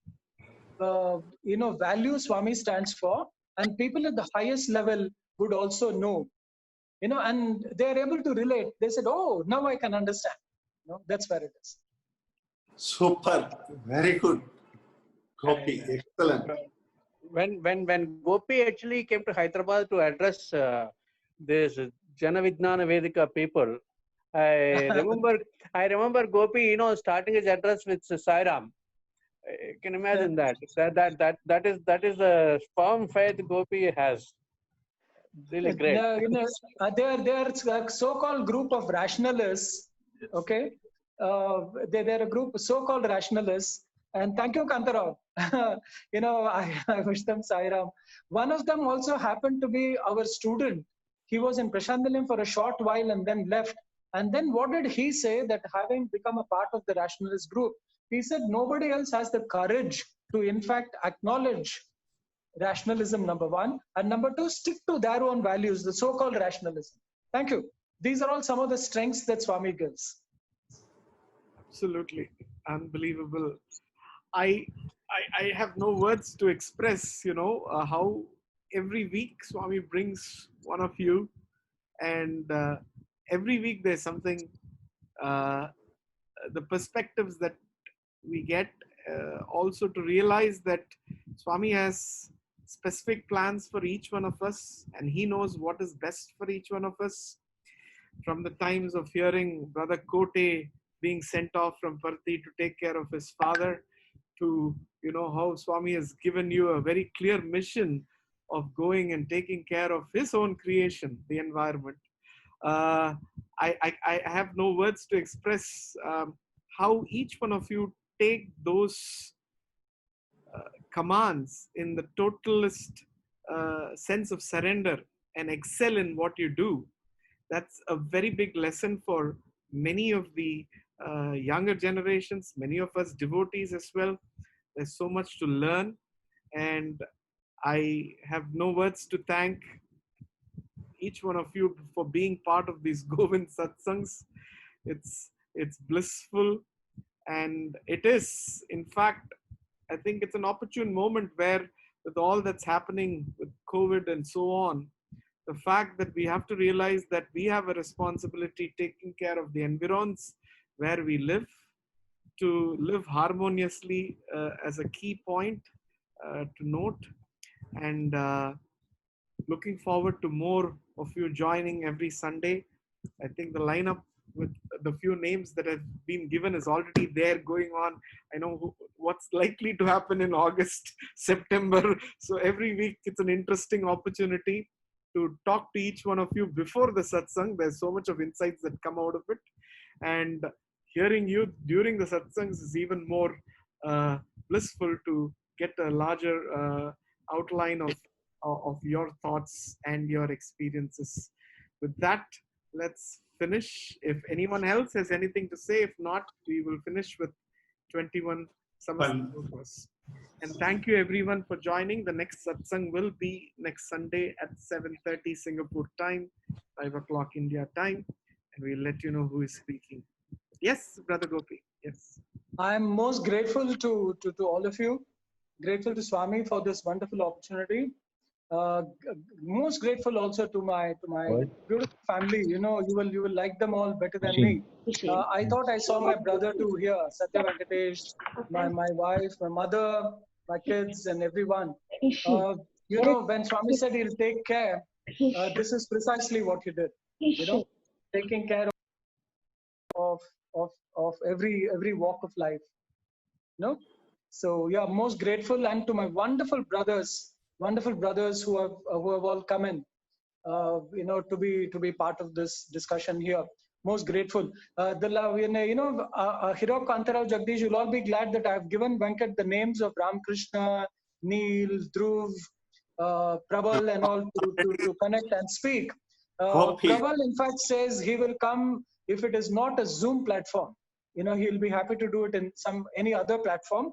value Swami stands for, and people at the highest level would also know, and they're able to relate. They said, "Oh, now I can understand." That's where it is. Super, very good, Gopi, excellent. When Gopi actually came to Hyderabad to address this Jana Vijnana Vedika people, I remember Gopi, starting his address with Sai Ram. You can imagine that is a firm faith Gopi has. Really great. They're a so-called group of rationalists. Okay, they're a group so-called rationalists. And thank you, Kantarao. I wish them Sai Ram. One of them also happened to be our student. He was in Prashantalim for a short while and then left. And then what did he say? That having become a part of the rationalist group, he said nobody else has the courage to, in fact, acknowledge rationalism, number one, and number two, stick to their own values, the so-called rationalism. Thank you. These are all some of the strengths that Swami gives. Absolutely unbelievable. I have no words to express, how every week Swami brings one of you, and every week there's something, the perspectives that we get, also to realize that Swami has specific plans for each one of us, and he knows what is best for each one of us. From the times of hearing Brother Kote being sent off from Parthi to take care of his father, to how Swami has given you a very clear mission of going and taking care of his own creation, the environment. I have no words to express how each one of you take those commands in the totalist sense of surrender and excel in what you do. That's a very big lesson for many of the younger generations, many of us devotees as well. There's so much to learn, and I have no words to thank each one of you for being part of these Govind Satsangs. It's blissful, and it is, in fact, I think it's an opportune moment where, with all that's happening with COVID and so on, the fact that we have to realize that we have a responsibility taking care of the environs where we live, to live harmoniously as a key point to note. And looking forward to more of you joining every Sunday. I think the lineup with the few names that have been given is already there going on. I know what's likely to happen in August, September. So every week it's an interesting opportunity to talk to each one of you before the satsang. There's so much of insights that come out of it. And hearing you during the satsangs is even more blissful to get a larger outline of your thoughts and your experiences. With that, let's finish. If anyone else has anything to say, if not, we will finish with 21 Samas. And thank you everyone for joining. The next satsang will be next Sunday at 7:30 Singapore time, 5 o'clock India time, and we'll let you know who is speaking. Yes, Brother Gopi. Yes. I'm most grateful to all of you. Grateful to Swami for this wonderful opportunity. Most grateful also to my beautiful family. You will like them all better than me. I thought I saw my brother too here, Satya Venkatesh, my wife, my mother, my kids, and everyone. When Swami said he'll take care, this is precisely what he did. Taking care of every walk of life. So yeah, most grateful, and to my wonderful brothers who have all come in, to be part of this discussion here. Most grateful. Hirok, Kantarao, Jagdish, you'll all be glad that I've given Venkat the names of Ramakrishna, Neil, Dhruv, Prabal, and all to connect and speak. Prabal, in fact, says he will come if it is not a Zoom platform. He'll be happy to do it in any other platform.